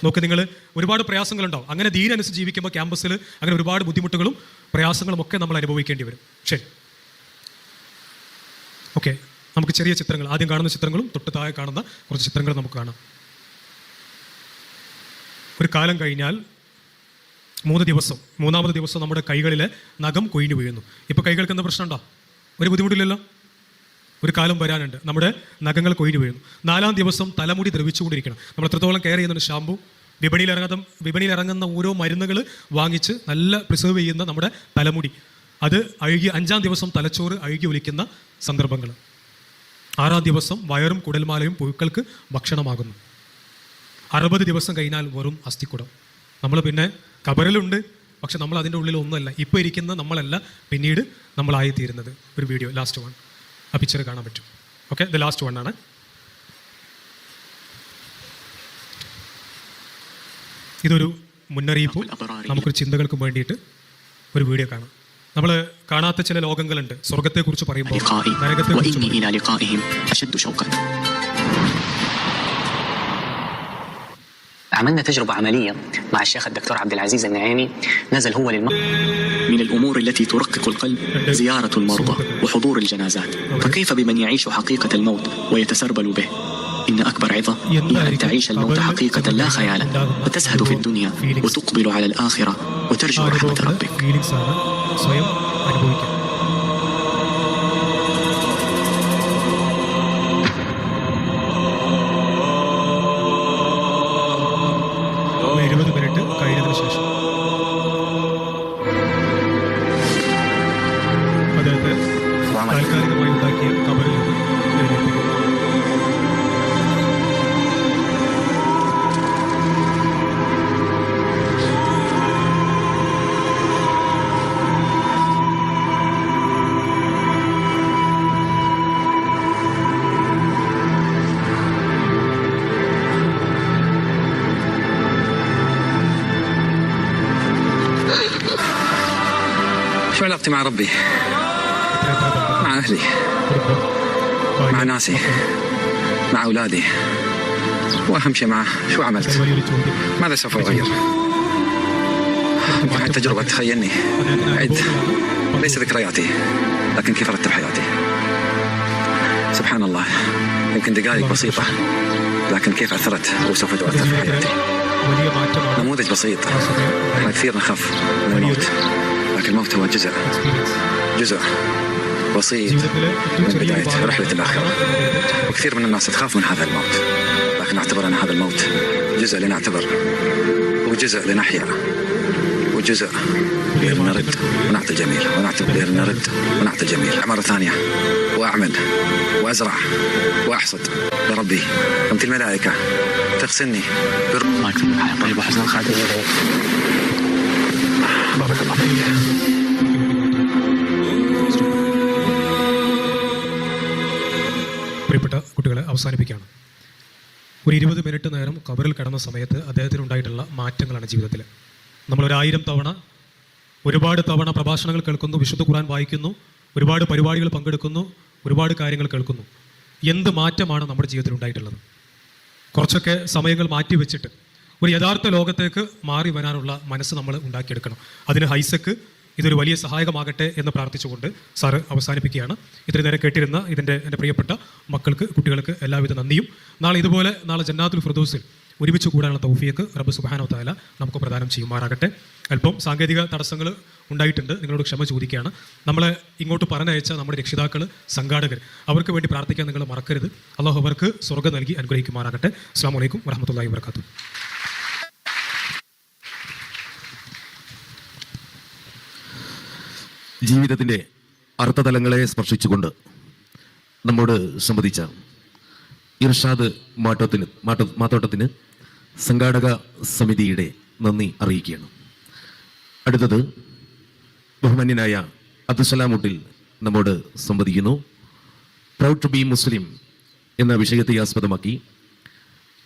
നോക്ക്, നിങ്ങൾ ഒരുപാട് പ്രയാസങ്ങളുണ്ടാവും. അങ്ങനെ ദീനനുസരിച്ച് ജീവിക്കുമ്പോൾ ക്യാമ്പസിൽ അങ്ങനെ ഒരുപാട് ബുദ്ധിമുട്ടുകളും പ്രയാസങ്ങളും ഒക്കെ നമ്മൾ അനുഭവിക്കേണ്ടി വരും. ശരി, ഓക്കെ. നമുക്ക് ചെറിയ ചിത്രങ്ങൾ, ആദ്യം കാണുന്ന ചിത്രങ്ങളും തൊട്ട് താഴെ കാണുന്ന കുറച്ച് ചിത്രങ്ങൾ നമുക്ക് കാണാം. ഒരു കാലം കഴിഞ്ഞാൽ 3 ദിവസം, 3-ാമത്തെ ദിവസം നമ്മുടെ കൈകളിലെ നഖം കൊഴിഞ്ഞു വീഴുന്നു. ഇപ്പോൾ കൈകൾക്ക് എന്താ പ്രശ്നമുണ്ടോ? ഒരു ബുദ്ധിമുട്ടില്ലല്ലോ. ഒരു കാലം വരാനുണ്ട് നമ്മുടെ നഖങ്ങൾ കൊഴിഞ്ഞു വീഴുന്നു. 4-ാം ദിവസം തലമുടി ദ്രവിച്ചുകൊണ്ടിരിക്കണം. നമ്മൾ എത്രത്തോളം കെയർ ചെയ്യുന്നുണ്ട്. ഷാമ്പു, വിപണിയിൽ ഇറങ്ങുന്ന ഓരോ മരുന്നുകൾ വാങ്ങിച്ച് നല്ല പ്രിസർവ് ചെയ്യുന്ന നമ്മുടെ തലമുടി, അത് അഴുകി 5-ാം ദിവസം തലച്ചോറ് അഴുകി ഒലിക്കുന്ന സന്ദർഭങ്ങൾ. 6-ാം ദിവസം വയറും കുടൽമാലയും പുഴുക്കൾക്ക് ഭക്ഷണമാകുന്നു. 60 ദിവസം കഴിഞ്ഞാൽ വെറും അസ്ഥിക്കുടം. നമ്മൾ പിന്നെ കബറിലുണ്ട്, പക്ഷെ നമ്മൾ അതിൻ്റെ ഉള്ളിൽ ഒന്നുമല്ല. ഇപ്പോൾ ഇരിക്കുന്ന നമ്മളല്ല പിന്നീട് നമ്മളായിത്തീരുന്നത്. ഒരു വീഡിയോ, ലാസ്റ്റ് വൺ, ആ പിക്ചർ കാണാൻ പറ്റും. ഓക്കെ, ഇത് ലാസ്റ്റ് വൺ ആണ്. ഇതൊരു മുന്നറിയിപ്പും നമുക്കൊരു ചിന്തകൾക്കും വേണ്ടിയിട്ട് ഒരു വീഡിയോ കാണാം. നമ്മൾ കാണാത്ത ചില ലോകങ്ങളുണ്ട്. സ്വർഗത്തെക്കുറിച്ച് പറയുമ്പോൾ عملنا تجربة عملية مع الشيخ الدكتور عبد العزيز النعيمي. نزل هو من الأمور التي ترقق القلب زيارة المرضى وحضور الجنازات. فكيف بمن يعيش حقيقة الموت ويتسربل به؟ إن أكبر عظة هي أن تعيش الموت حقيقة لا خيالا، وتزهد في الدنيا وتقبل على الآخرة وترجو رحمة ربك. താൽക്കാലികമായി ഉണ്ടാക്കിയ കബറിൽ നിന്ന് എഴുന്നേൽപ്പിക്കും. شو علاقتي مع ربي؟ مع أهلي، مع ناسي، مع أولادي، وأهم شيء معه شو عملت؟ ماذا سوف أغير؟ هاي التجربة تخيلني أعد ليس ذكرياتي لكن كيف أرتب حياتي. سبحان الله، يمكن دقائق بسيطة لكن كيف أثرت وسوف تؤثر في حياتي. نموذج بسيط. احنا كثير نخاف من الموت، لكن الموت هو جزء بسيط من بداية رحلة الآخرة. وكثير من الناس تخاف من هذا الموت، لكن أعتبر أن هذا الموت جزء لنعتبر، وجزء لنحيا، وجزء لنرد ونعطي الجميل، لنرد ونعطي الجميل مرة ثانية، وأعمل وأزرع وأحصد لربي. أنت الملائكة تغسلني الله يكتب حياة طيبة وحسن الخاتمة. بارك الله فيك. പ്രിയപ്പെട്ട കുട്ടികളെ, അവസാനിപ്പിക്കുകയാണ്. ഒരു 20 മിനിറ്റ് നേരം കബറിൽ കിടന്ന സമയത്ത് അദ്ദേഹത്തിനുണ്ടായിട്ടുള്ള മാറ്റങ്ങളാണ് ജീവിതത്തിൽ. നമ്മൾ 1000 തവണ, ഒരുപാട് തവണ പ്രഭാഷണങ്ങൾ കേൾക്കുന്നു, വിശുദ്ധ ഖുർആൻ വായിക്കുന്നു, ഒരുപാട് പരിപാടികൾ പങ്കെടുക്കുന്നു, ഒരുപാട് കാര്യങ്ങൾ കേൾക്കുന്നു. എന്ത് മാറ്റമാണ് നമ്മുടെ ജീവിതത്തിൽ ഉണ്ടായിട്ടുള്ളത്? കുറച്ചൊക്കെ സമയങ്ങൾ മാറ്റി വെച്ചിട്ട് ഒരു യഥാർത്ഥ ലോകത്തേക്ക് മാറി വരാനുള്ള മനസ്സ് നമ്മൾ ഉണ്ടാക്കിയെടുക്കണം. അതിന് ഹൈസക്ക് ഇതൊരു വലിയ സഹായകമാകട്ടെ എന്ന് പ്രാർത്ഥിച്ചുകൊണ്ട് സാറ് അവസാനിപ്പിക്കുകയാണ്. ഇത്രയും നേരം കേട്ടിരുന്ന എൻ്റെ പ്രിയപ്പെട്ട മക്കൾക്ക്, കുട്ടികൾക്ക് എല്ലാവിധ നന്ദിയും. നാളെ ജന്നാത്തുൽ ഫിർദൗസിൽ ഒരുമിച്ച് കൂടാനുള്ള തൗഫീഖ് റബ്ബ് സുബ്ഹാനഹു വ തആല നമുക്ക് പ്രദാനം ചെയ്യുമാറാകട്ടെ. അല്പം സാങ്കേതിക തടസ്സങ്ങൾ ഉണ്ടായിട്ടുണ്ട്, നിങ്ങളോട് ക്ഷമ ചോദിക്കുകയാണ്. നമ്മളെ ഇങ്ങോട്ട് പറഞ്ഞയച്ച നമ്മുടെ രക്ഷിതാക്കൾ, സംഘാടകർ, അവർക്ക് വേണ്ടി പ്രാർത്ഥിക്കാൻ നിങ്ങൾ മറക്കരുത്. അള്ളാഹു അവർക്ക് സ്വർഗ്ഗം നൽകി അനുഗ്രഹിക്കുമാറാകട്ടെ. അസ്സലാമു അലൈക്കും വറഹ്മത്തുള്ളാഹി വബറകാതുഹു. ജീവിതത്തിൻ്റെ അർത്ഥതലങ്ങളെ സ്പർശിച്ചുകൊണ്ട് നമ്മോട് സംവദിച്ച ഇർഷാദ് മാത്തോട്ടത്തിന് സംഘാടക സമിതിയുടെ നന്ദി അറിയിക്കുകയാണ്. അടുത്തത് ബഹുമാന്യനായ അബ്ദുസലാമുട്ടിൽ നമ്മോട് സംവദിക്കുന്നു. പ്രൗഡ് ടു ബി മുസ്ലിം എന്ന വിഷയത്തെ ആസ്പദമാക്കി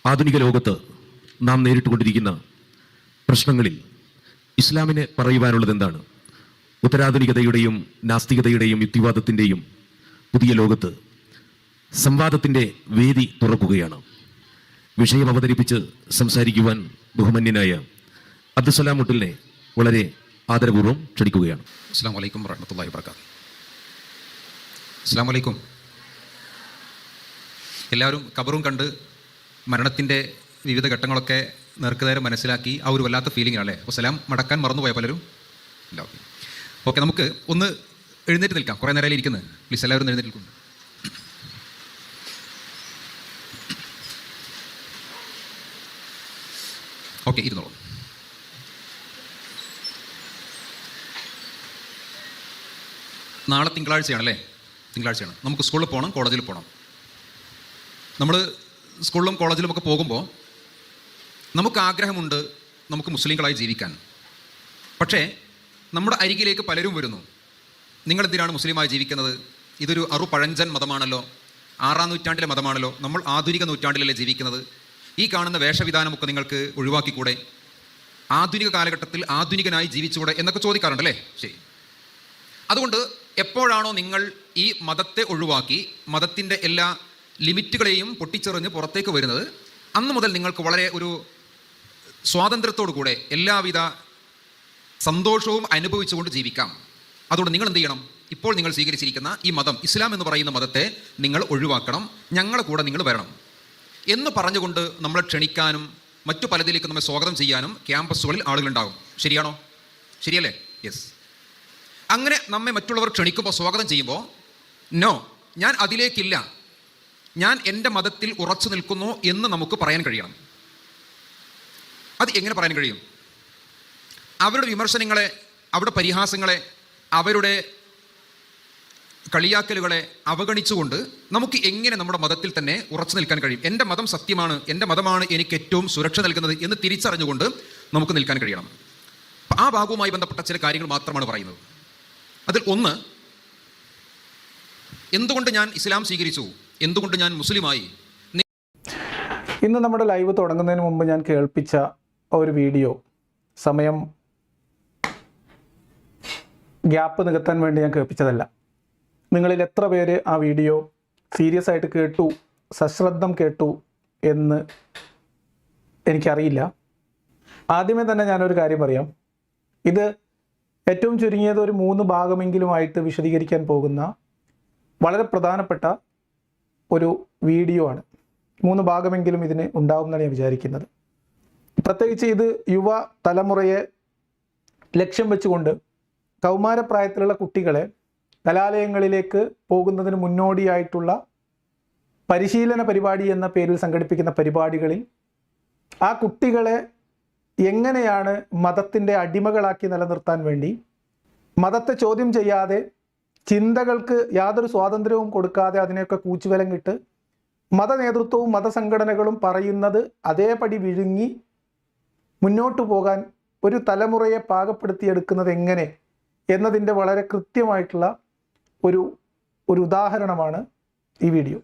ആധുനിക ലോകത്ത് നാം നേരിട്ടുകൊണ്ടിരിക്കുന്ന പ്രശ്നങ്ങളിൽ ഇസ്ലാമിന് പറയുവാനുള്ളത് എന്താണ്? ഉത്തരാധുനികതയുടെയും നാസ്തികതയുടെയും യുക്തിവാദത്തിൻ്റെയും പുതിയ ലോകത്ത് സംവാദത്തിൻ്റെ വേദി തുറക്കുകയാണ്. വിഷയം അവതരിപ്പിച്ച് സംസാരിക്കുവാൻ ബഹുമാന്യനായ അബ്ദുസലാം മുട്ടിലിനെ വളരെ ആദരപൂർവ്വം ക്ഷണിക്കുകയാണ്. അസ്സലാമു അലൈക്കും വറഹ്മത്തുള്ളാഹി വബറകാതുഹു. അസ്സലാമു അലൈക്കും. എല്ലാവരും ഖബറും കണ്ട് മരണത്തിൻ്റെ വിവിധ ഘട്ടങ്ങളൊക്കെ നേർക്കുനേരം മനസ്സിലാക്കി ആ ഒരു വല്ലാത്ത ഫീലിംഗാണല്ലേ? അപ്പോൾ സലാം മടക്കാൻ മറന്നുപോയ പലരും ഇല്ല. ഓക്കെ, നമുക്ക് ഒന്ന് എഴുന്നേറ്റ് നിൽക്കാം. കുറേ നേരം ഇരിക്കുന്നത്. പ്ലീസ് എല്ലാവരും എഴുന്നേറ്റ് നിൽക്കുന്നു. ഓക്കെ, ഇരുന്നോളൂ. നാളെ തിങ്കളാഴ്ചയാണല്ലേ? തിങ്കളാഴ്ചയാണ്. നമുക്ക് സ്കൂളിൽ പോകണം, കോളേജിൽ പോകണം. നമ്മൾ സ്കൂളിലും കോളേജിലും ഒക്കെ പോകുമ്പോൾ നമുക്ക് ആഗ്രഹമുണ്ട് നമുക്ക് മുസ്ലിങ്ങളായി ജീവിക്കാൻ. പക്ഷേ നമ്മുടെ അരികിലേക്ക് പലരും വരുന്നു. നിങ്ങളെന്തിനാണ് മുസ്ലിമായി ജീവിക്കുന്നത്? ഇതൊരു പഴഞ്ചൻ മതമാണല്ലോ, 6-ാം നൂറ്റാണ്ടിലെ മതമാണല്ലോ, നമ്മൾ ആധുനിക നൂറ്റാണ്ടിലല്ലേ ജീവിക്കുന്നത്. ഈ കാണുന്ന വേഷവിധാനമൊക്കെ നിങ്ങൾക്ക് ഒഴിവാക്കിക്കൂടെ? ആധുനിക കാലഘട്ടത്തിൽ ആധുനികനായി ജീവിച്ചുകൂടെ എന്നൊക്കെ ചോദിക്കാറുണ്ടല്ലേ? ശരി. അതുകൊണ്ട് എപ്പോഴാണോ നിങ്ങൾ ഈ മതത്തെ ഒഴിവാക്കി മതത്തിൻ്റെ എല്ലാ ലിമിറ്റുകളെയും പൊട്ടിച്ചെറിഞ്ഞ് പുറത്തേക്ക് വരുന്നത്, അന്ന് മുതൽ നിങ്ങൾക്ക് വളരെ ഒരു സ്വാതന്ത്ര്യത്തോടു കൂടെ എല്ലാവിധ സന്തോഷവും അനുഭവിച്ചുകൊണ്ട് ജീവിക്കാം. അതുകൊണ്ട് നിങ്ങൾ എന്ത് ചെയ്യണം? ഇപ്പോൾ നിങ്ങൾ സ്വീകരിച്ചിരിക്കുന്ന ഈ മതം, ഇസ്ലാം എന്ന് പറയുന്ന മതത്തെ നിങ്ങൾ ഒഴിവാക്കണം, ഞങ്ങളെ കൂടെ നിങ്ങൾ വരണം എന്ന് പറഞ്ഞുകൊണ്ട് നമ്മളെ ക്ഷണിക്കാനും മറ്റു പലതിലേക്ക് നമ്മെ സ്വാഗതം ചെയ്യാനും ക്യാമ്പസുകളിൽ ആളുകളുണ്ടാകും. ശരിയാണോ? ശരിയല്ലേ? യെസ്. അങ്ങനെ നമ്മെ മറ്റുള്ളവർ ക്ഷണിക്കുമ്പോൾ, സ്വാഗതം ചെയ്യുമ്പോൾ, നോ, ഞാൻ അതിലേക്കില്ല, ഞാൻ എൻ്റെ മതത്തിൽ ഉറച്ചു നിൽക്കുന്നു എന്ന് നമുക്ക് പറയാൻ കഴിയണം. അത് എങ്ങനെ പറയാൻ കഴിയും? അവരുടെ വിമർശനങ്ങളെ, അവരുടെ പരിഹാസങ്ങളെ, അവരുടെ കളിയാക്കലുകളെ അവഗണിച്ചുകൊണ്ട് നമുക്ക് എങ്ങനെ നമ്മുടെ മതത്തിൽ തന്നെ ഉറച്ചു നിൽക്കാൻ കഴിയും? എൻ്റെ മതം സത്യമാണ്, എൻ്റെ മതമാണ് എനിക്ക് ഏറ്റവും സുരക്ഷ നൽകുന്നത് എന്ന് തിരിച്ചറിഞ്ഞുകൊണ്ട് നമുക്ക് നിൽക്കാൻ കഴിയണം. ആ ഭാഗവുമായി ബന്ധപ്പെട്ട ചില കാര്യങ്ങൾ മാത്രമാണ് പറയുന്നത്. അതിൽ ഒന്ന്, എന്തുകൊണ്ട് ഞാൻ ഇസ്ലാം സ്വീകരിച്ചു, എന്തുകൊണ്ട് ഞാൻ മുസ്ലിമായി. ഇന്ന് നമ്മുടെ ലൈവ് തുടങ്ങുന്നതിന് മുമ്പ് ഞാൻ കേൾപ്പിച്ച ഒരു വീഡിയോ സമയം ഗ്യാപ്പ് നികത്താൻ വേണ്ടി ഞാൻ കേൾപ്പിച്ചതല്ല. നിങ്ങളിൽ എത്ര പേര് ആ വീഡിയോ സീരിയസ് ആയിട്ട് കേട്ടു, സശ്രദ്ധം കേട്ടു എന്ന് എനിക്കറിയില്ല. ആദ്യമേ തന്നെ ഞാനൊരു കാര്യം പറയാം. ഇത് ഏറ്റവും ചുരുങ്ങിയത് ഒരു 3 ഭാഗമെങ്കിലുമായിട്ട് വിശദീകരിക്കാൻ പോകുന്ന വളരെ പ്രധാനപ്പെട്ട ഒരു വീഡിയോ ആണ്. 3 ഭാഗമെങ്കിലും ഇതിന് ഉണ്ടാവുമെന്നാണ് ഞാൻ വിചാരിക്കുന്നത്. പ്രത്യേകിച്ച് ഇത് യുവ തലമുറയെ ലക്ഷ്യം വെച്ചുകൊണ്ട് കൗമാരപ്രായത്തിലുള്ള കുട്ടികളെ കലാലയങ്ങളിലേക്ക് പോകുന്നതിന് മുന്നോടിയായിട്ടുള്ള പരിശീലന പരിപാടി എന്ന പേരിൽ സംഘടിപ്പിക്കുന്ന പരിപാടികളിൽ ആ കുട്ടികളെ എങ്ങനെയാണ് മതത്തിൻ്റെ അടിമകളാക്കി നിലനിർത്താൻ വേണ്ടി, മതത്തെ ചോദ്യം ചെയ്യാതെ, ചിന്തകൾക്ക് യാതൊരു സ്വാതന്ത്ര്യവും കൊടുക്കാതെ അതിനെയൊക്കെ കൂച്ചുവിലങ്ങിട്ട് മത നേതൃത്വവും മതസംഘടനകളും പറയുന്നത് അതേപടി വിഴുങ്ങി മുന്നോട്ട് പോകാൻ ഒരു തലമുറയെ പാകപ്പെടുത്തിയെടുക്കുന്നത് എങ്ങനെ എന്നതിൻ്റെ വളരെ കൃത്യമായിട്ടുള്ള ഒരു ഉദാഹരണമാണ് ഈ വീഡിയോ.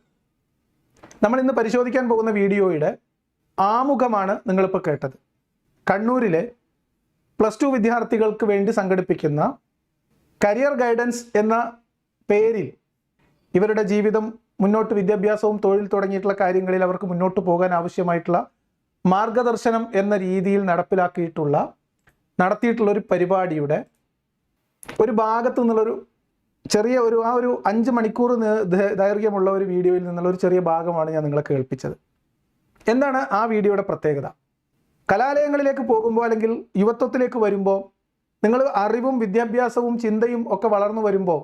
നമ്മൾ ഇന്ന് പരിശോധിക്കാൻ പോകുന്ന വീഡിയോയുടെ ആമുഖമാണ് നിങ്ങളിപ്പോൾ കേട്ടത്. കണ്ണൂരിലെ +2 വിദ്യാർത്ഥികൾക്ക് വേണ്ടി സംഘടിപ്പിക്കുന്ന കരിയർ ഗൈഡൻസ് എന്ന പേരിൽ ഇവരുടെ ജീവിതം മുന്നോട്ട്, വിദ്യാഭ്യാസവും തൊഴിൽ തുടങ്ങിയിട്ടുള്ള കാര്യങ്ങളിൽ അവർക്ക് മുന്നോട്ട് പോകാൻ ആവശ്യമായിട്ടുള്ള മാർഗദർശനം എന്ന രീതിയിൽ നടത്തിയിട്ടുള്ള ഒരു പരിപാടിയുടെ ഒരു ഭാഗത്തു നിന്നുള്ളൊരു ചെറിയ ഒരു 5 മണിക്കൂർ ദൈർഘ്യമുള്ള ഒരു വീഡിയോയിൽ നിന്നുള്ള ഒരു ചെറിയ ഭാഗമാണ് ഞാൻ നിങ്ങളെ കേൾപ്പിച്ചത്. എന്താണ് ആ വീഡിയോയുടെ പ്രത്യേകത? കലാലയങ്ങളിലേക്ക് പോകുമ്പോൾ അല്ലെങ്കിൽ യുവത്വത്തിലേക്ക് വരുമ്പോൾ, നിങ്ങൾ അറിവും വിദ്യാഭ്യാസവും ചിന്തയും ഒക്കെ വളർന്നു വരുമ്പോൾ,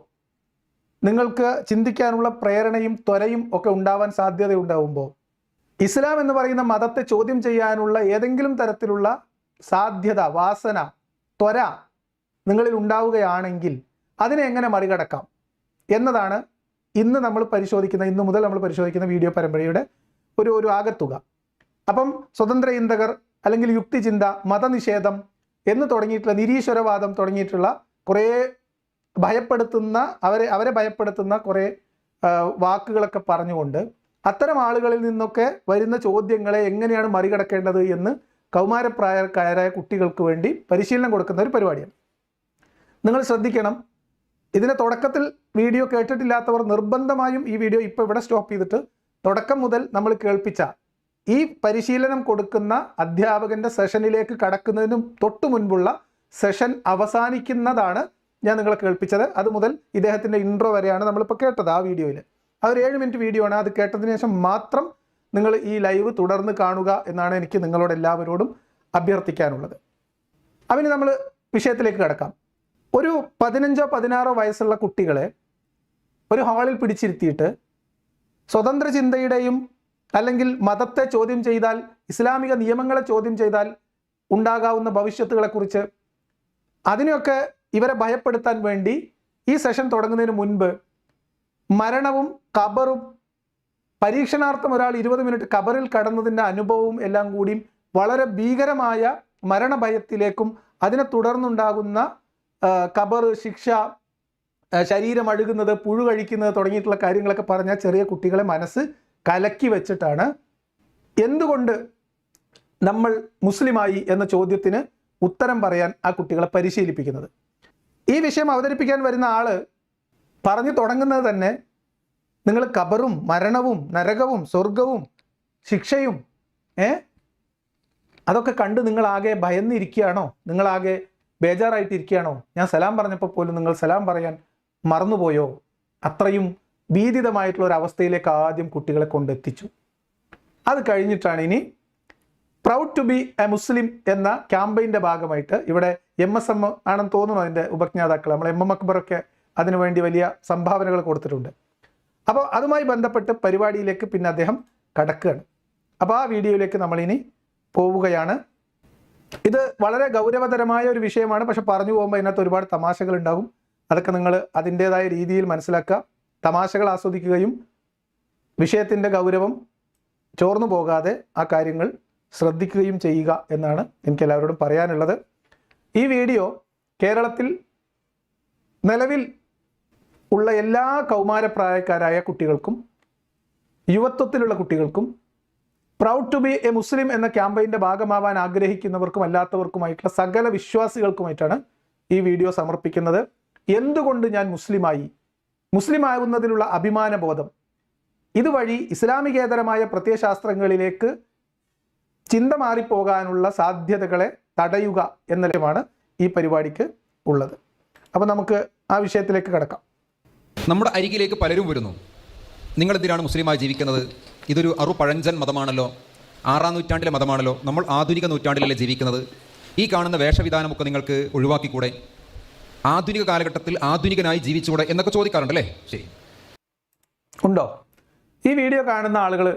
നിങ്ങൾക്ക് ചിന്തിക്കാനുള്ള പ്രേരണയും ത്വരയും ഒക്കെ ഉണ്ടാവാൻ സാധ്യതയുണ്ടാവുമ്പോൾ, ഇസ്ലാം എന്ന് പറയുന്ന മതത്തെ ചോദ്യം ചെയ്യാനുള്ള ഏതെങ്കിലും തരത്തിലുള്ള സാധ്യത, വാസന, ത്വര നിങ്ങളിൽ ഉണ്ടാവുകയാണെങ്കിൽ അതിനെ എങ്ങനെ മറികടക്കാം എന്നതാണ് ഇന്ന് മുതൽ നമ്മൾ പരിശോധിക്കുന്ന വീഡിയോ പരമ്പരയുടെ ഒരു ആകത്തുക. അപ്പം സ്വതന്ത്ര ചിന്തകർ അല്ലെങ്കിൽ യുക്തിചിന്ത, മതനിഷേധം എന്ന് തുടങ്ങിയിട്ടുള്ള, നിരീശ്വരവാദം തുടങ്ങിയിട്ടുള്ള കുറേ ഭയപ്പെടുത്തുന്ന, അവരെ ഭയപ്പെടുത്തുന്ന കുറേ വാക്കുകളൊക്കെ പറഞ്ഞുകൊണ്ട് അത്തരം ആളുകളിൽ നിന്നൊക്കെ വരുന്ന ചോദ്യങ്ങളെ എങ്ങനെയാണ് മറികടക്കേണ്ടത് എന്ന് കൗമാരപ്രായക്കാരായ കുട്ടികൾക്ക് വേണ്ടി പരിശീലനം കൊടുക്കുന്ന ഒരു പരിപാടിയാണ്. നിങ്ങൾ ശ്രദ്ധിക്കണം. ഇതിൻ്റെ തുടക്കത്തിൽ വീഡിയോ കേട്ടിട്ടില്ലാത്തവർ നിർബന്ധമായും ഈ വീഡിയോ ഇപ്പോൾ ഇവിടെ സ്റ്റോപ്പ് ചെയ്തിട്ട് തുടക്കം മുതൽ നമ്മൾ കേൾപ്പിച്ച ഈ പരിശീലനം കൊടുക്കുന്ന അധ്യാപകൻ്റെ സെഷനിലേക്ക് കടക്കുന്നതിന് തൊട്ടു മുൻപുള്ള സെഷൻ അവസാനിക്കുന്നതാണ് ഞാൻ നിങ്ങളെ കേൾപ്പിച്ചത്. അത് മുതൽ ഇദ്ദേഹത്തിൻ്റെ ഇൻട്രോ വരെയാണ് നമ്മളിപ്പോൾ കേട്ടത്. ആ വീഡിയോയിൽ അതൊരു 7 മിനിറ്റ് വീഡിയോ ആണ്. അത് കേട്ടതിന് ശേഷം മാത്രം നിങ്ങൾ ഈ ലൈവ് തുടർന്ന് കാണുക എന്നാണ് എനിക്ക് നിങ്ങളോട് എല്ലാവരോടും അഭ്യർത്ഥിക്കാനുള്ളത്. അവന് നമ്മൾ വിഷയത്തിലേക്ക് കിടക്കാം. ഒരു 15-16 വയസ്സുള്ള കുട്ടികളെ ഒരു ഹാളിൽ പിടിച്ചിരുത്തിയിട്ട് സ്വതന്ത്ര ചിന്തയുടെയും അല്ലെങ്കിൽ മതത്തെ ചോദ്യം ചെയ്താൽ, ഇസ്ലാമിക നിയമങ്ങളെ ചോദ്യം ചെയ്താൽ ഉണ്ടാകാവുന്ന ഭവിഷ്യത്തുകളെക്കുറിച്ച് അതിനെയൊക്കെ ഇവരെ ഭയപ്പെടുത്താൻ വേണ്ടി ഈ സെഷൻ തുടങ്ങുന്നതിന് മുൻപ് മരണവും ഖബറും, പരീക്ഷണാർത്ഥം ഒരാൾ 20 മിനിറ്റ് ഖബറിൽ കടന്നതിൻ്റെ അനുഭവവും എല്ലാം കൂടി വളരെ ഭീകരമായ മരണഭയത്തിലേക്കും അതിനെ തുടർന്നുണ്ടാകുന്ന ഖബർ ശിക്ഷ, ശരീരം അഴുകുന്നത്, പുഴു കഴിക്കുന്നത് തുടങ്ങിയിട്ടുള്ള കാര്യങ്ങളൊക്കെ പറഞ്ഞാൽ ചെറിയ കുട്ടികളെ മനസ്സ് കലക്കി വെച്ചിട്ടാണ് എന്തുകൊണ്ട് നമ്മൾ മുസ്ലിമായി എന്ന ചോദ്യത്തിന് ഉത്തരം പറയാൻ ആ കുട്ടികളെ പരിശീലിപ്പിക്കുന്നത്. ഈ വിഷയം അവതരിപ്പിക്കാൻ വരുന്ന ആള് പറഞ്ഞു തുടങ്ങുന്നത് തന്നെ നിങ്ങൾ ഖബറും മരണവും നരകവും സ്വർഗവും ശിക്ഷയും അതൊക്കെ കണ്ട് നിങ്ങളാകെ ഭയന്നിരിക്കുകയാണോ, നിങ്ങളാകെ ബേജാറായിട്ടിരിക്കുകയാണോ, ഞാൻ സലാം പറഞ്ഞപ്പോൾ പോലും നിങ്ങൾ സലാം പറയാൻ മറന്നുപോയോ, അത്രയും ഭീതിതമായിട്ടുള്ള ഒരു അവസ്ഥയിലേക്ക് ആദ്യം കുട്ടികളെ കൊണ്ടെത്തിച്ചു. അത് കഴിഞ്ഞിട്ടാണ് ഇനി proud to B a Muslim എന്ന ക്യാമ്പയിൻ്റെ ഭാഗമായിട്ട് ഇവിടെ MSM ആണെന്ന് തോന്നുന്നു അതിൻ്റെ ഉപജ്ഞാതാക്കൾ, നമ്മൾ MM അക്ബറൊക്കെ അതിനുവേണ്ടി വലിയ സംഭാവനകൾ കൊടുത്തിട്ടുണ്ട്. അപ്പോൾ അതുമായി ബന്ധപ്പെട്ട് പരിപാടിയിലേക്ക് പിന്നെ അദ്ദേഹം കടക്കുകയാണ്. അപ്പോൾ ആ വീഡിയോയിലേക്ക് നമ്മളിനി പോവുകയാണ്. ഇത് വളരെ ഗൗരവതരമായ ഒരു വിഷയമാണ്. പക്ഷെ പറഞ്ഞു പോകുമ്പോൾ അതിനകത്ത് ഒരുപാട് തമാശകൾ ഉണ്ടാകും. അതൊക്കെ നിങ്ങൾ അതിൻ്റേതായ രീതിയിൽ മനസ്സിലാക്കുക, തമാശകൾ ആസ്വദിക്കുകയും വിഷയത്തിൻ്റെ ഗൗരവം ചോർന്നു പോകാതെ ആ കാര്യങ്ങൾ ശ്രദ്ധിക്കുകയും ചെയ്യുക എന്നാണ് എനിക്ക് എല്ലാവരോടും പറയാനുള്ളത്. ഈ വീഡിയോ കേരളത്തിൽ നിലവിൽ ഉള്ള എല്ലാ കൗമാരപ്രായക്കാരായ കുട്ടികൾക്കും യുവത്വത്തിലുള്ള കുട്ടികൾക്കും proud to B a Muslim എന്ന ക്യാമ്പയിൻ്റെ ഭാഗമാവാൻ ആഗ്രഹിക്കുന്നവർക്കും അല്ലാത്തവർക്കുമായിട്ടുള്ള സകല വിശ്വാസികൾക്കുമായിട്ടാണ് ഈ വീഡിയോ സമർപ്പിക്കുന്നത്. എന്തുകൊണ്ട് ഞാൻ മുസ്ലിമായി, മുസ്ലിമാകുന്നതിലുള്ള അഭിമാനബോധം, ഇതുവഴി ഇസ്ലാമികേതരമായ പ്രത്യയശാസ്ത്രങ്ങളിലേക്ക് ചിന്ത മാറിപ്പോകാനുള്ള സാധ്യതകളെ തടയുക എന്ന ലക്ഷ്യമാണ് ഈ പരിപാടിക്ക് ഉള്ളത്. അപ്പോൾ നമുക്ക് ആ വിഷയത്തിലേക്ക് കടക്കാം. നമ്മുടെ അരികിലേക്ക് പലരും വരുന്നു. നിങ്ങളെന്തിനാണ് മുസ്ലിമായി ജീവിക്കുന്നത്? ഇതൊരു പഴഞ്ചൻ മതമാണല്ലോ, 6-ാം നൂറ്റാണ്ടിലെ മതമാണല്ലോ, നമ്മൾ ആധുനിക നൂറ്റാണ്ടിലല്ലേ ജീവിക്കുന്നത്, ഈ കാണുന്ന വേഷവിധാനമൊക്കെ നിങ്ങൾക്ക് ഒഴിവാക്കിക്കൂടെ, ആധുനിക കാലഘട്ടത്തിൽ ആധുനികനായി ജീവിച്ചുകൂടെ എന്നൊക്കെ ചോദിക്കാറുണ്ടല്ലേ? ശരി, ഉണ്ടോ? ഈ വീഡിയോ കാണുന്ന ആളുകൾ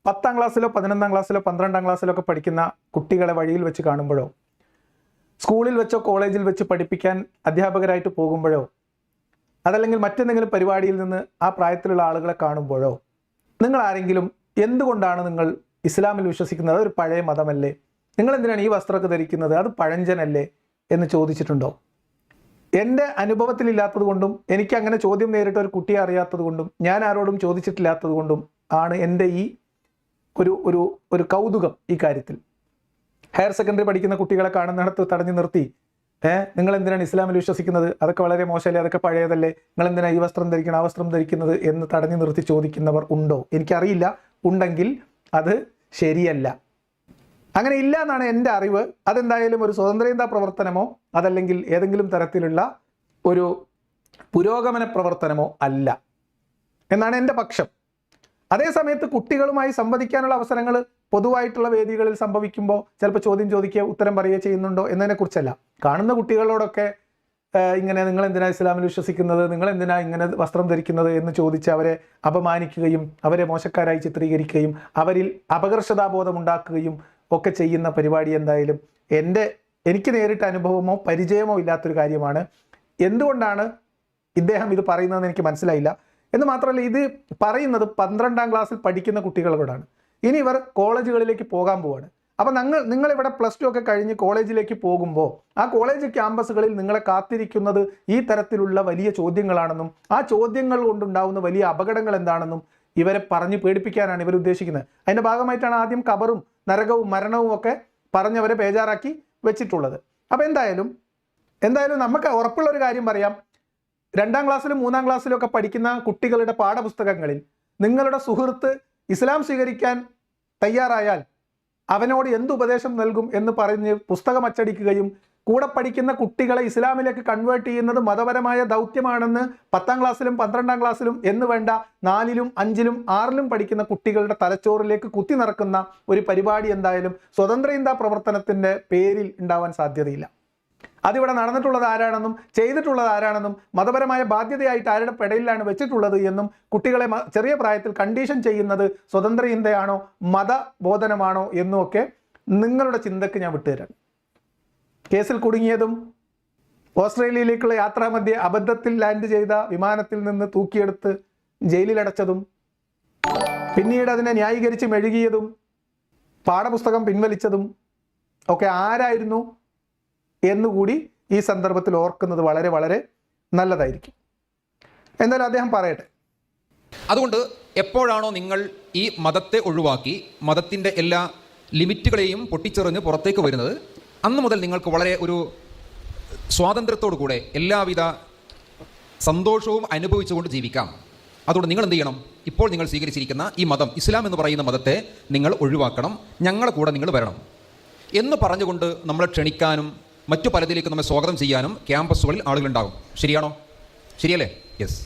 10ാം ക്ലാസ്സിലോ 11ാം ക്ലാസ്സിലോ 12ാം ക്ലാസ്സിലോ ഒക്കെ പഠിക്കുന്ന കുട്ടികളെ വഴിയിൽ വെച്ച് കാണുമ്പോഴോ, സ്കൂളിൽ വെച്ചോ കോളേജിൽ വെച്ച് പഠിപ്പിക്കാൻ അധ്യാപകരായിട്ട് പോകുമ്പോഴോ, അതല്ലെങ്കിൽ മറ്റെന്തെങ്കിലും പരിപാടിയിൽ നിന്ന് ആ പ്രായത്തിലുള്ള ആളുകളെ കാണുമ്പോഴോ നിങ്ങൾ ആരെങ്കിലും എന്തുകൊണ്ടാണ് നിങ്ങൾ ഇസ്ലാമിൽ വിശ്വസിക്കുന്നത്, അതൊരു പഴയ മതമല്ലേ, നിങ്ങൾ എന്തിനാണ് ഈ വസ്ത്രമൊക്കെ ധരിക്കുന്നത്, അത് പഴഞ്ചനല്ലേ എന്ന് ചോദിച്ചിട്ടുണ്ടോ? എൻ്റെ അനുഭവത്തിലില്ലാത്തത് കൊണ്ടും എനിക്ക് അങ്ങനെ ചോദ്യം നേരിട്ട് ഒരു കുട്ടിയെ അറിയാത്തത് കൊണ്ടും ഞാൻ ആരോടും ചോദിച്ചിട്ടില്ലാത്തത് കൊണ്ടും ആണ് എൻ്റെ ഈ ഒരു കൗതുകം ഈ കാര്യത്തിൽ. ഹയർ സെക്കൻഡറി പഠിക്കുന്ന കുട്ടികളെ കാണുന്നിടത്ത് തടഞ്ഞു നിർത്തി നിങ്ങൾ എന്തിനാണ് ഇസ്ലാമിൽ വിശ്വസിക്കുന്നത്, അതൊക്കെ വളരെ മോശമല്ലേ, അതൊക്കെ പഴയതല്ലേ, നിങ്ങൾ എന്തിനാണ് ഈ വസ്ത്രം ധരിക്കണം ആ വസ്ത്രം ധരിക്കുന്നത് എന്ന് തടഞ്ഞു നിർത്തി ചോദിക്കുന്നവർ ഉണ്ടോ? എനിക്കറിയില്ല. ഉണ്ടെങ്കിൽ അത് ശരിയല്ല. അങ്ങനെ ഇല്ല എന്നാണ് എൻ്റെ അറിവ്. അതെന്തായാലും ഒരു സ്വതന്ത്രചിന്താ പ്രവർത്തനമോ അതല്ലെങ്കിൽ ഏതെങ്കിലും തരത്തിലുള്ള ഒരു പുരോഗമന പ്രവർത്തനമോ അല്ല എന്നാണ് എൻ്റെ പക്ഷം. അതേസമയത്ത് കുട്ടികളുമായി സംവദിക്കാനുള്ള അവസരങ്ങൾ പൊതുവായിട്ടുള്ള വേദികളിൽ സംഭവിക്കുമ്പോൾ ചിലപ്പോൾ ചോദ്യം ചോദിക്കുക ഉത്തരം പറയുകയോ ചെയ്യുന്നുണ്ടോ എന്നതിനെക്കുറിച്ചല്ല. കാണുന്ന കുട്ടികളോടൊക്കെ ഇങ്ങനെ നിങ്ങൾ എന്തിനാ ഇസ്ലാമിൽ വിശ്വസിക്കുന്നത്, നിങ്ങൾ എന്തിനാ ഇങ്ങനെ വസ്ത്രം ധരിക്കുന്നത് എന്ന് ചോദിച്ച് അവരെ അപമാനിക്കുകയും അവരെ മോശക്കാരായി ചിത്രീകരിക്കുകയും അവരിൽ അപകർഷതാബോധം ഉണ്ടാക്കുകയും ഒക്കെ ചെയ്യുന്ന പരിപാടി എന്തായാലും എനിക്ക് നേരിട്ട അനുഭവമോ പരിചയമോ ഇല്ലാത്തൊരു കാര്യമാണ്. എന്തുകൊണ്ടാണ് ഇദ്ദേഹം ഇത് പറയുന്നതെന്ന് എനിക്ക് മനസ്സിലായില്ല. എന്ന് മാത്രമല്ല, ഇത് പറയുന്നത് 12ാം ക്ലാസ്സിൽ പഠിക്കുന്ന കുട്ടികളോടാണ്. ഇനി ഇവർ കോളേജുകളിലേക്ക് പോകാൻ പോവാണ്. അപ്പം നിങ്ങളിവിടെ +2 ഒക്കെ കഴിഞ്ഞ് കോളേജിലേക്ക് പോകുമ്പോൾ ആ കോളേജ് ക്യാമ്പസുകളിൽ നിങ്ങളെ കാത്തിരിക്കുന്നത് ഈ തരത്തിലുള്ള വലിയ ചോദ്യങ്ങളാണെന്നും ആ ചോദ്യങ്ങൾ കൊണ്ടുണ്ടാവുന്ന വലിയ അപകടങ്ങൾ എന്താണെന്നും ഇവരെ പറഞ്ഞ് പേടിപ്പിക്കാനാണ് ഇവർ ഉദ്ദേശിക്കുന്നത്. അതിൻ്റെ ഭാഗമായിട്ടാണ് ആദ്യം ഖബറും നരകവും മരണവും ഒക്കെ പറഞ്ഞവരെ ബേജാറാക്കി വെച്ചിട്ടുള്ളത്. അപ്പോൾ എന്തായാലും നമുക്ക് ഉറപ്പുള്ളൊരു കാര്യം പറയാം. 2ാം ക്ലാസ്സിലും 3ാം ക്ലാസ്സിലും ഒക്കെ പഠിക്കുന്ന കുട്ടികളുടെ പാഠപുസ്തകങ്ങളിൽ നിങ്ങളുടെ സുഹൃത്ത് ഇസ്ലാം സ്വീകരിക്കാൻ തയ്യാറായാൽ അവനോട് എന്ത് ഉപദേശം നൽകും എന്ന് പറഞ്ഞ് പുസ്തകം അച്ചടിക്കുകയും കൂടെ പഠിക്കുന്ന കുട്ടികളെ ഇസ്ലാമിലേക്ക് കൺവേർട്ട് ചെയ്യുന്നത് മതപരമായ ദൗത്യമാണെന്ന് 10ാം ക്ലാസ്സിലും 12ാം ക്ലാസ്സിലും എന്ന് വേണ്ട 4ലും 5ലും 6ലും പഠിക്കുന്ന കുട്ടികളുടെ തലച്ചോറിലേക്ക് കുത്തി നിറക്കുന്ന ഒരു പരിപാടി എന്തായാലും സ്വതന്ത്ര ഇന്ത്യ പ്രവർത്തനത്തിൻ്റെ പേരിൽ ഉണ്ടാവാൻ സാധ്യതയില്ല. അതിവിടെ നടന്നിട്ടുള്ളത് ആരാണെന്നും ചെയ്തിട്ടുള്ളത് ആരാണെന്നും മതപരമായ ബാധ്യതയായിട്ട് ആരുടെ പെടയിലാണ് വെച്ചിട്ടുള്ളത് എന്നും കുട്ടികളെ ചെറിയ പ്രായത്തിൽ കണ്ടീഷൻ ചെയ്യുന്നത് സ്വതന്ത്ര ഇന്ത്യയാണോ മതബോധനമാണോ എന്നുമൊക്കെ നിങ്ങളുടെ ചിന്തക്ക് ഞാൻ വിട്ടുതരാം. കേസിൽ കുടുങ്ങിയതും ഓസ്ട്രേലിയയിലേക്കുള്ള യാത്രാമധ്യേ അബദ്ധത്തിൽ ലാൻഡ് ചെയ്ത വിമാനത്തിൽ നിന്ന് തൂക്കിയെടുത്ത് ജയിലിലടച്ചതും പിന്നീട് അതിനെ ന്യായീകരിച്ച് മെഴുകിയതും പാഠപുസ്തകം പിൻവലിച്ചതും ഒക്കെ ആരായിരുന്നു എന്നുകൂടി ഈ സന്ദർഭത്തിൽ ഓർക്കുന്നത് വളരെ വളരെ നല്ലതായിരിക്കും. എന്തായാലും അദ്ദേഹം പറയട്ടെ. അതുകൊണ്ട് എപ്പോഴാണോ നിങ്ങൾ ഈ മതത്തെ ഒഴിവാക്കി മതത്തിൻ്റെ എല്ലാ ലിമിറ്റുകളെയും പൊട്ടിച്ചെറിഞ്ഞ് പുറത്തേക്ക് വരുന്നത്, അന്ന് മുതൽ നിങ്ങൾക്ക് വളരെ ഒരു സ്വാതന്ത്ര്യത്തോടു കൂടെ എല്ലാവിധ സന്തോഷവും അനുഭവിച്ചുകൊണ്ട് ജീവിക്കാം. അതുകൊണ്ട് നിങ്ങൾ എന്ത് ചെയ്യണം? ഇപ്പോൾ നിങ്ങൾ സ്വീകരിച്ചിരിക്കുന്ന ഈ മതം, ഇസ്ലാം എന്ന് പറയുന്ന മതത്തെ നിങ്ങൾ ഒഴിവാക്കണം, ഞങ്ങളുടെ കൂടെ നിങ്ങൾ വരണം എന്ന് പറഞ്ഞുകൊണ്ട് നമ്മളെ ക്ഷണിക്കാനും മറ്റു പലതിലേക്ക് നമ്മെ സ്വാഗതം ചെയ്യാനും ക്യാമ്പസുകളിൽ ആളുകളുണ്ടാകും. ശരിയാണോ? ശരിയല്ലേ? യെസ്.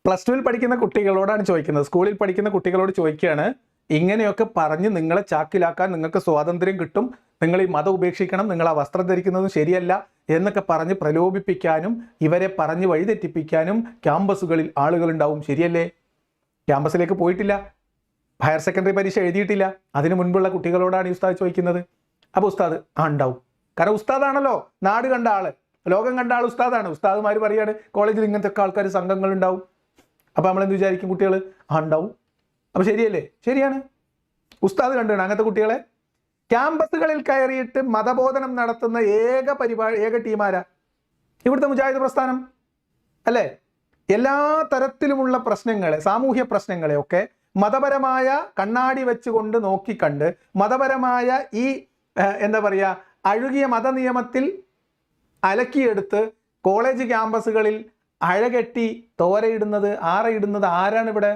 +2 പഠിക്കുന്ന കുട്ടികളോടാണ് ചോദിക്കുന്നത്, സ്കൂളിൽ പഠിക്കുന്ന കുട്ടികളോട് ചോദിക്കുകയാണ്, ഇങ്ങനെയൊക്കെ പറഞ്ഞ് നിങ്ങളെ ചാക്കിലാക്കാൻ നിങ്ങൾക്ക് സ്വാതന്ത്ര്യം കിട്ടും, നിങ്ങൾ ഈ മതം ഉപേക്ഷിക്കണം, നിങ്ങൾ ആ വസ്ത്രം ധരിക്കുന്നതും ശരിയല്ല എന്നൊക്കെ പറഞ്ഞ് പ്രലോഭിപ്പിക്കാനും ഇവരെ പറഞ്ഞ് വഴിതെറ്റിപ്പിക്കാനും ക്യാമ്പസുകളിൽ ആളുകളുണ്ടാവും. ശരിയല്ലേ? ക്യാമ്പസിലേക്ക് പോയിട്ടില്ല, ഹയർ സെക്കൻഡറി പരീക്ഷ എഴുതിയിട്ടില്ല, അതിനു മുൻപുള്ള കുട്ടികളോടാണ് ഈ ഉസ്താദ് ചോദിക്കുന്നത്. അപ്പോൾ ഉസ്താദ് ഉണ്ടാവും. കാരണം ഉസ്താദാണല്ലോ, നാട് കണ്ട ആള്, ലോകം കണ്ട ആൾ ഉസ്താദാണ്. ഉസ്താദുമാർ പറയാണ് കോളേജിൽ ഇങ്ങനത്തെ ഒക്കെ ആൾക്കാർ സംഘങ്ങളുണ്ടാവും. അപ്പോൾ നമ്മളെന്ത് വിചാരിക്കും? കുട്ടികൾ ഉണ്ടാവും. അപ്പോൾ ശരിയല്ലേ? ശരിയാണ്. ഉസ്താദ് കണ്ടുകയാണ് അങ്ങനത്തെ കുട്ടികളെ. ക്യാമ്പസുകളിൽ കയറിയിട്ട് മതബോധനം നടത്തുന്ന ഏക ടീമാരാ ഇവിടുത്തെ മുജാഹിദ് പ്രസ്ഥാനം അല്ലേ? എല്ലാ തരത്തിലുമുള്ള പ്രശ്നങ്ങളെ, സാമൂഹ്യ പ്രശ്നങ്ങളെ ഒക്കെ മതപരമായ കണ്ണാടി വെച്ചുകൊണ്ട് നോക്കിക്കണ്ട് മതപരമായ ഈ എന്താ പറയുക അഴുകിയ മതനിയമത്തിൽ അലക്കിയെടുത്ത് കോളേജ് ക്യാമ്പസുകളിൽ അഴകെട്ടി ആറയിടുന്നത് ആരാണ് ഇവിടെ?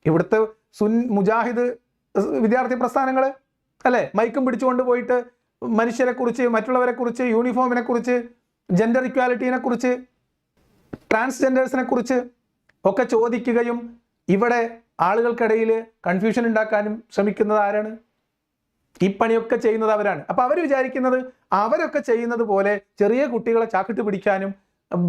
ഇവിടുത്തെ മുജാഹിദ് വിദ്യാർത്ഥി പ്രസ്ഥാനങ്ങൾ അല്ലേ? മൈക്കും പിടിച്ചുകൊണ്ട് പോയിട്ട് മനുഷ്യരെക്കുറിച്ച്, മറ്റുള്ളവരെക്കുറിച്ച്, യൂണിഫോമിനെക്കുറിച്ച്, ജെൻഡർ ഇക്വാലിറ്റീനെക്കുറിച്ച്, ട്രാൻസ്ജെൻഡേഴ്സിനെ കുറിച്ച് ഒക്കെ ചോദിക്കുകയും ഇവിടെ ആളുകൾക്കിടയിൽ കൺഫ്യൂഷൻ ഉണ്ടാക്കാനും ശ്രമിക്കുന്നത് ആരാണ്? ഈ പണിയൊക്കെ ചെയ്യുന്നത് അവരാണ്. അപ്പോൾ അവർ വിചാരിക്കുന്നത് അവരൊക്കെ ചെയ്യുന്നത് പോലെ ചെറിയ കുട്ടികളെ ചാക്കിട്ട് പിടിക്കാനും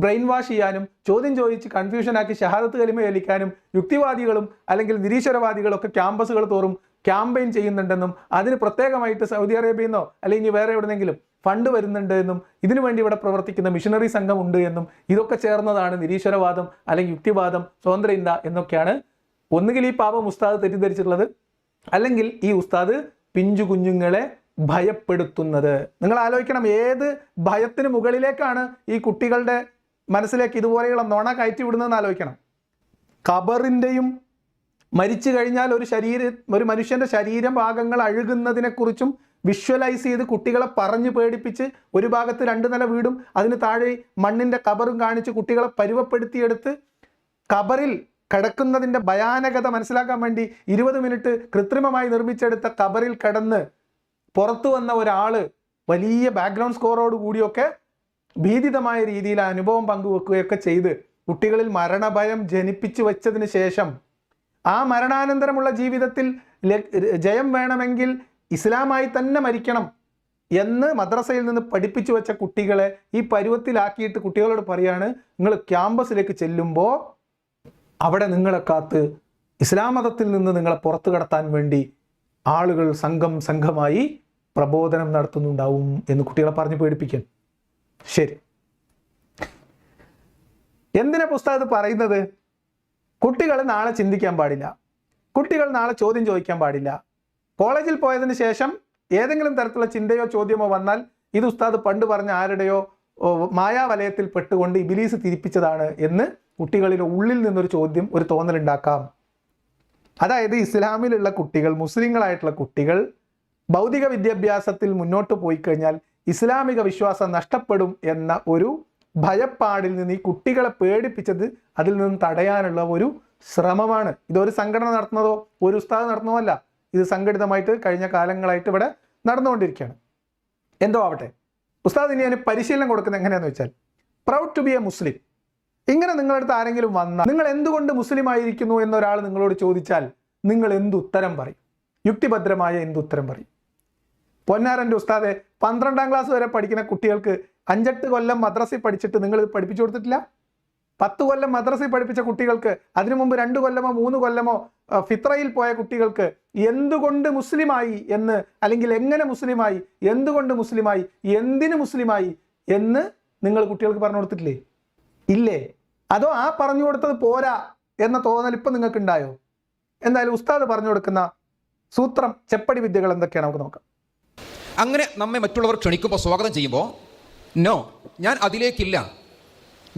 ബ്രെയിൻ വാഷ് ചെയ്യാനും ചോദ്യം ചോദിച്ച് കൺഫ്യൂഷനാക്കി ഷഹാദത്ത് കലിമ ചൊല്ലിക്കാനും യുക്തിവാദികളും അല്ലെങ്കിൽ നിരീശ്വരവാദികളൊക്കെ ക്യാമ്പസുകൾ തോറും ക്യാമ്പയിൻ ചെയ്യുന്നുണ്ടെന്നും അതിന് പ്രത്യേകമായിട്ട് സൗദി അറേബ്യയിൽ നിന്നോ അല്ലെങ്കിൽ ഇനി വേറെ എവിടെന്നെങ്കിലും ഫണ്ട് വരുന്നുണ്ട് എന്നും ഇതിനു വേണ്ടി ഇവിടെ പ്രവർത്തിക്കുന്ന മിഷണറി സംഘം ഉണ്ട് എന്നും ഇതൊക്കെ ചേർന്നതാണ് നിരീശ്വരവാദം അല്ലെങ്കിൽ യുക്തിവാദം, സ്വതന്ത്ര ഇന്ത്യ എന്നൊക്കെയാണ് ഒന്നുകിൽ ഈ പാപം ഉസ്താദ് തെറ്റിദ്ധരിച്ചിട്ടുള്ളത്, അല്ലെങ്കിൽ ഈ ഉസ്താദ് പിഞ്ചു കുഞ്ഞുങ്ങളെ ഭയപ്പെടുത്തുന്നത്. നിങ്ങൾ ആലോചിക്കണം, ഏത് ഭയത്തിന് മുകളിലേക്കാണ് ഈ കുട്ടികളുടെ മനസ്സിലേക്ക് ഇതുപോലെയുള്ള നുണ കയറ്റി വിടുന്നതെന്ന് ആലോചിക്കണം. ഖബറിൻ്റെയും മരിച്ചു കഴിഞ്ഞാൽ ഒരു മനുഷ്യൻ്റെ ശരീരഭാഗങ്ങൾ അഴുകുന്നതിനെക്കുറിച്ചും വിഷ്വലൈസ് ചെയ്ത് കുട്ടികളെ പറഞ്ഞു പേടിപ്പിച്ച് ഒരു ഭാഗത്ത് 2 നില വീടും അതിന് താഴെ മണ്ണിൻ്റെ ഖബറും കാണിച്ച് കുട്ടികളെ പരുവപ്പെടുത്തിയെടുത്ത് ഖബറിൽ കിടക്കുന്നതിൻ്റെ ഭയാനകത മനസ്സിലാക്കാൻ വേണ്ടി 20 മിനിറ്റ് കൃത്രിമമായി നിർമ്മിച്ചെടുത്ത ഖബറിൽ കിടന്ന് പുറത്തു വന്ന ഒരാൾ വലിയ ബാക്ക്ഗ്രൗണ്ട് സ്കോറോട് കൂടിയൊക്കെ ഭീതിതമായ രീതിയിൽ അനുഭവം പങ്കുവെക്കുകയൊക്കെ ചെയ്ത് കുട്ടികളിൽ മരണഭയം ജനിപ്പിച്ചു വെച്ചതിന് ശേഷം ആ മരണാനന്തരമുള്ള ജീവിതത്തിൽ ജയം വേണമെങ്കിൽ ഇസ്ലാമായി തന്നെ മരിക്കണം എന്ന് മദ്രസയിൽ നിന്ന് പഠിപ്പിച്ചു വെച്ച കുട്ടികളെ ഈ പരുവത്തിലാക്കിയിട്ട് കുട്ടികളോട് പറയാണ്, നിങ്ങൾ ക്യാമ്പസിലേക്ക് ചെല്ലുമ്പോൾ അവിടെ നിങ്ങളെ കാത്ത് ഇസ്ലാം മതത്തിൽ നിന്ന് നിങ്ങളെ പുറത്തു കടത്താൻ വേണ്ടി ആളുകൾ സംഘമായി പ്രബോധനം നടത്തുന്നുണ്ടാവും എന്ന് കുട്ടികളെ പറഞ്ഞു പേടിപ്പിക്കാൻ. ശരി, എന്തിനാ പുസ്തകത്ത് പറയുന്നത്? കുട്ടികൾ നാളെ ചിന്തിക്കാൻ പാടില്ല, കുട്ടികൾ നാളെ ചോദ്യം ചോദിക്കാൻ പാടില്ല. കോളേജിൽ പോയതിന് ശേഷം ഏതെങ്കിലും തരത്തിലുള്ള ചിന്തയോ ചോദ്യമോ വന്നാൽ ഇത് ഉസ്താദ് പണ്ട് പറഞ്ഞ ആരുടെയോ മായാവലയത്തിൽ പെട്ടുകൊണ്ട് ഇബിലീസ് തിരിപ്പിച്ചതാണ് എന്ന് കുട്ടികളിലെ ഉള്ളിൽ നിന്നൊരു ചോദ്യം, ഒരു തോന്നലുണ്ടാക്കാം. അതായത് ഇസ്ലാമിലുള്ള കുട്ടികൾ, മുസ്ലിങ്ങളായിട്ടുള്ള കുട്ടികൾ ഭൗതിക വിദ്യാഭ്യാസത്തിൽ മുന്നോട്ട് പോയി കഴിഞ്ഞാൽ ഇസ്ലാമിക വിശ്വാസം നഷ്ടപ്പെടും എന്ന ഒരു ഭയപ്പാടിൽ നിന്ന് ഈ കുട്ടികളെ പേടിപ്പിച്ചത് അതിൽ നിന്ന് തടയാനുള്ള ഒരു ശ്രമമാണ്. ഇതൊരു സംഘടന നടത്തുന്നതോ ഒരു ഉസ്താദ് നടത്തുന്നതോ അല്ല. ഇത് സംഘടിതമായിട്ട് കഴിഞ്ഞ കാലങ്ങളായിട്ട് ഇവിടെ നടന്നുകൊണ്ടിരിക്കുകയാണ്. എന്തോ ആവട്ടെ, ഉസ്താദ് ഇനി അതിന് പരിശീലനം കൊടുക്കുന്നത് എങ്ങനെയാണെന്ന് വെച്ചാൽ, proud to B a Muslim. ഇങ്ങനെ നിങ്ങളുടെ അടുത്ത് ആരെങ്കിലും വന്നാൽ നിങ്ങൾ എന്തുകൊണ്ട് മുസ്ലിം ആയിരിക്കുന്നു എന്നൊരാൾ നിങ്ങളോട് ചോദിച്ചാൽ നിങ്ങൾ എന്തുത്തരം പറയും? യുക്തിഭദ്രമായ എന്തുത്തരം പറയും? പൊന്നാരൻ്റെ ഉസ്താദെ, 12ാം ക്ലാസ് വരെ പഠിക്കുന്ന കുട്ടികൾക്ക് 5-8 കൊല്ലം മദ്രസയിൽ പഠിച്ചിട്ട് നിങ്ങൾ ഇത് പഠിപ്പിച്ചു കൊടുത്തിട്ടില്ല? 10 കൊല്ലം മദ്രസയിൽ പഠിപ്പിച്ച കുട്ടികൾക്ക്, അതിനു മുമ്പ് 2 കൊല്ലമോ 3 കൊല്ലമോ ഫിത്രയിൽ പോയ കുട്ടികൾക്ക് എന്തുകൊണ്ട് മുസ്ലിമായി എന്ന്, അല്ലെങ്കിൽ എങ്ങനെ മുസ്ലിമായി, എന്തുകൊണ്ട് മുസ്ലിമായി, എന്തിന് മുസ്ലിമായി എന്ന് നിങ്ങൾ കുട്ടികൾക്ക് പറഞ്ഞു കൊടുത്തിട്ടില്ലേ? ഇല്ലേ? അതോ ആ പറഞ്ഞു കൊടുത്തത് പോരാ എന്ന തോന്നൽ ഇപ്പം നിങ്ങൾക്ക് ഉണ്ടായോ? എന്തായാലും ഉസ്താദ് പറഞ്ഞു കൊടുക്കുന്ന സൂത്രം, ചെപ്പടി വിദ്യകൾ എന്തൊക്കെയാണ് നമുക്ക് നോക്കാം. അങ്ങനെ നമ്മെ മറ്റുള്ളവർ ക്ഷണിക്കുമ്പോൾ, സ്വാഗതം ചെയ്യുമ്പോൾ, നോ, ഞാൻ അതിലേക്കില്ല,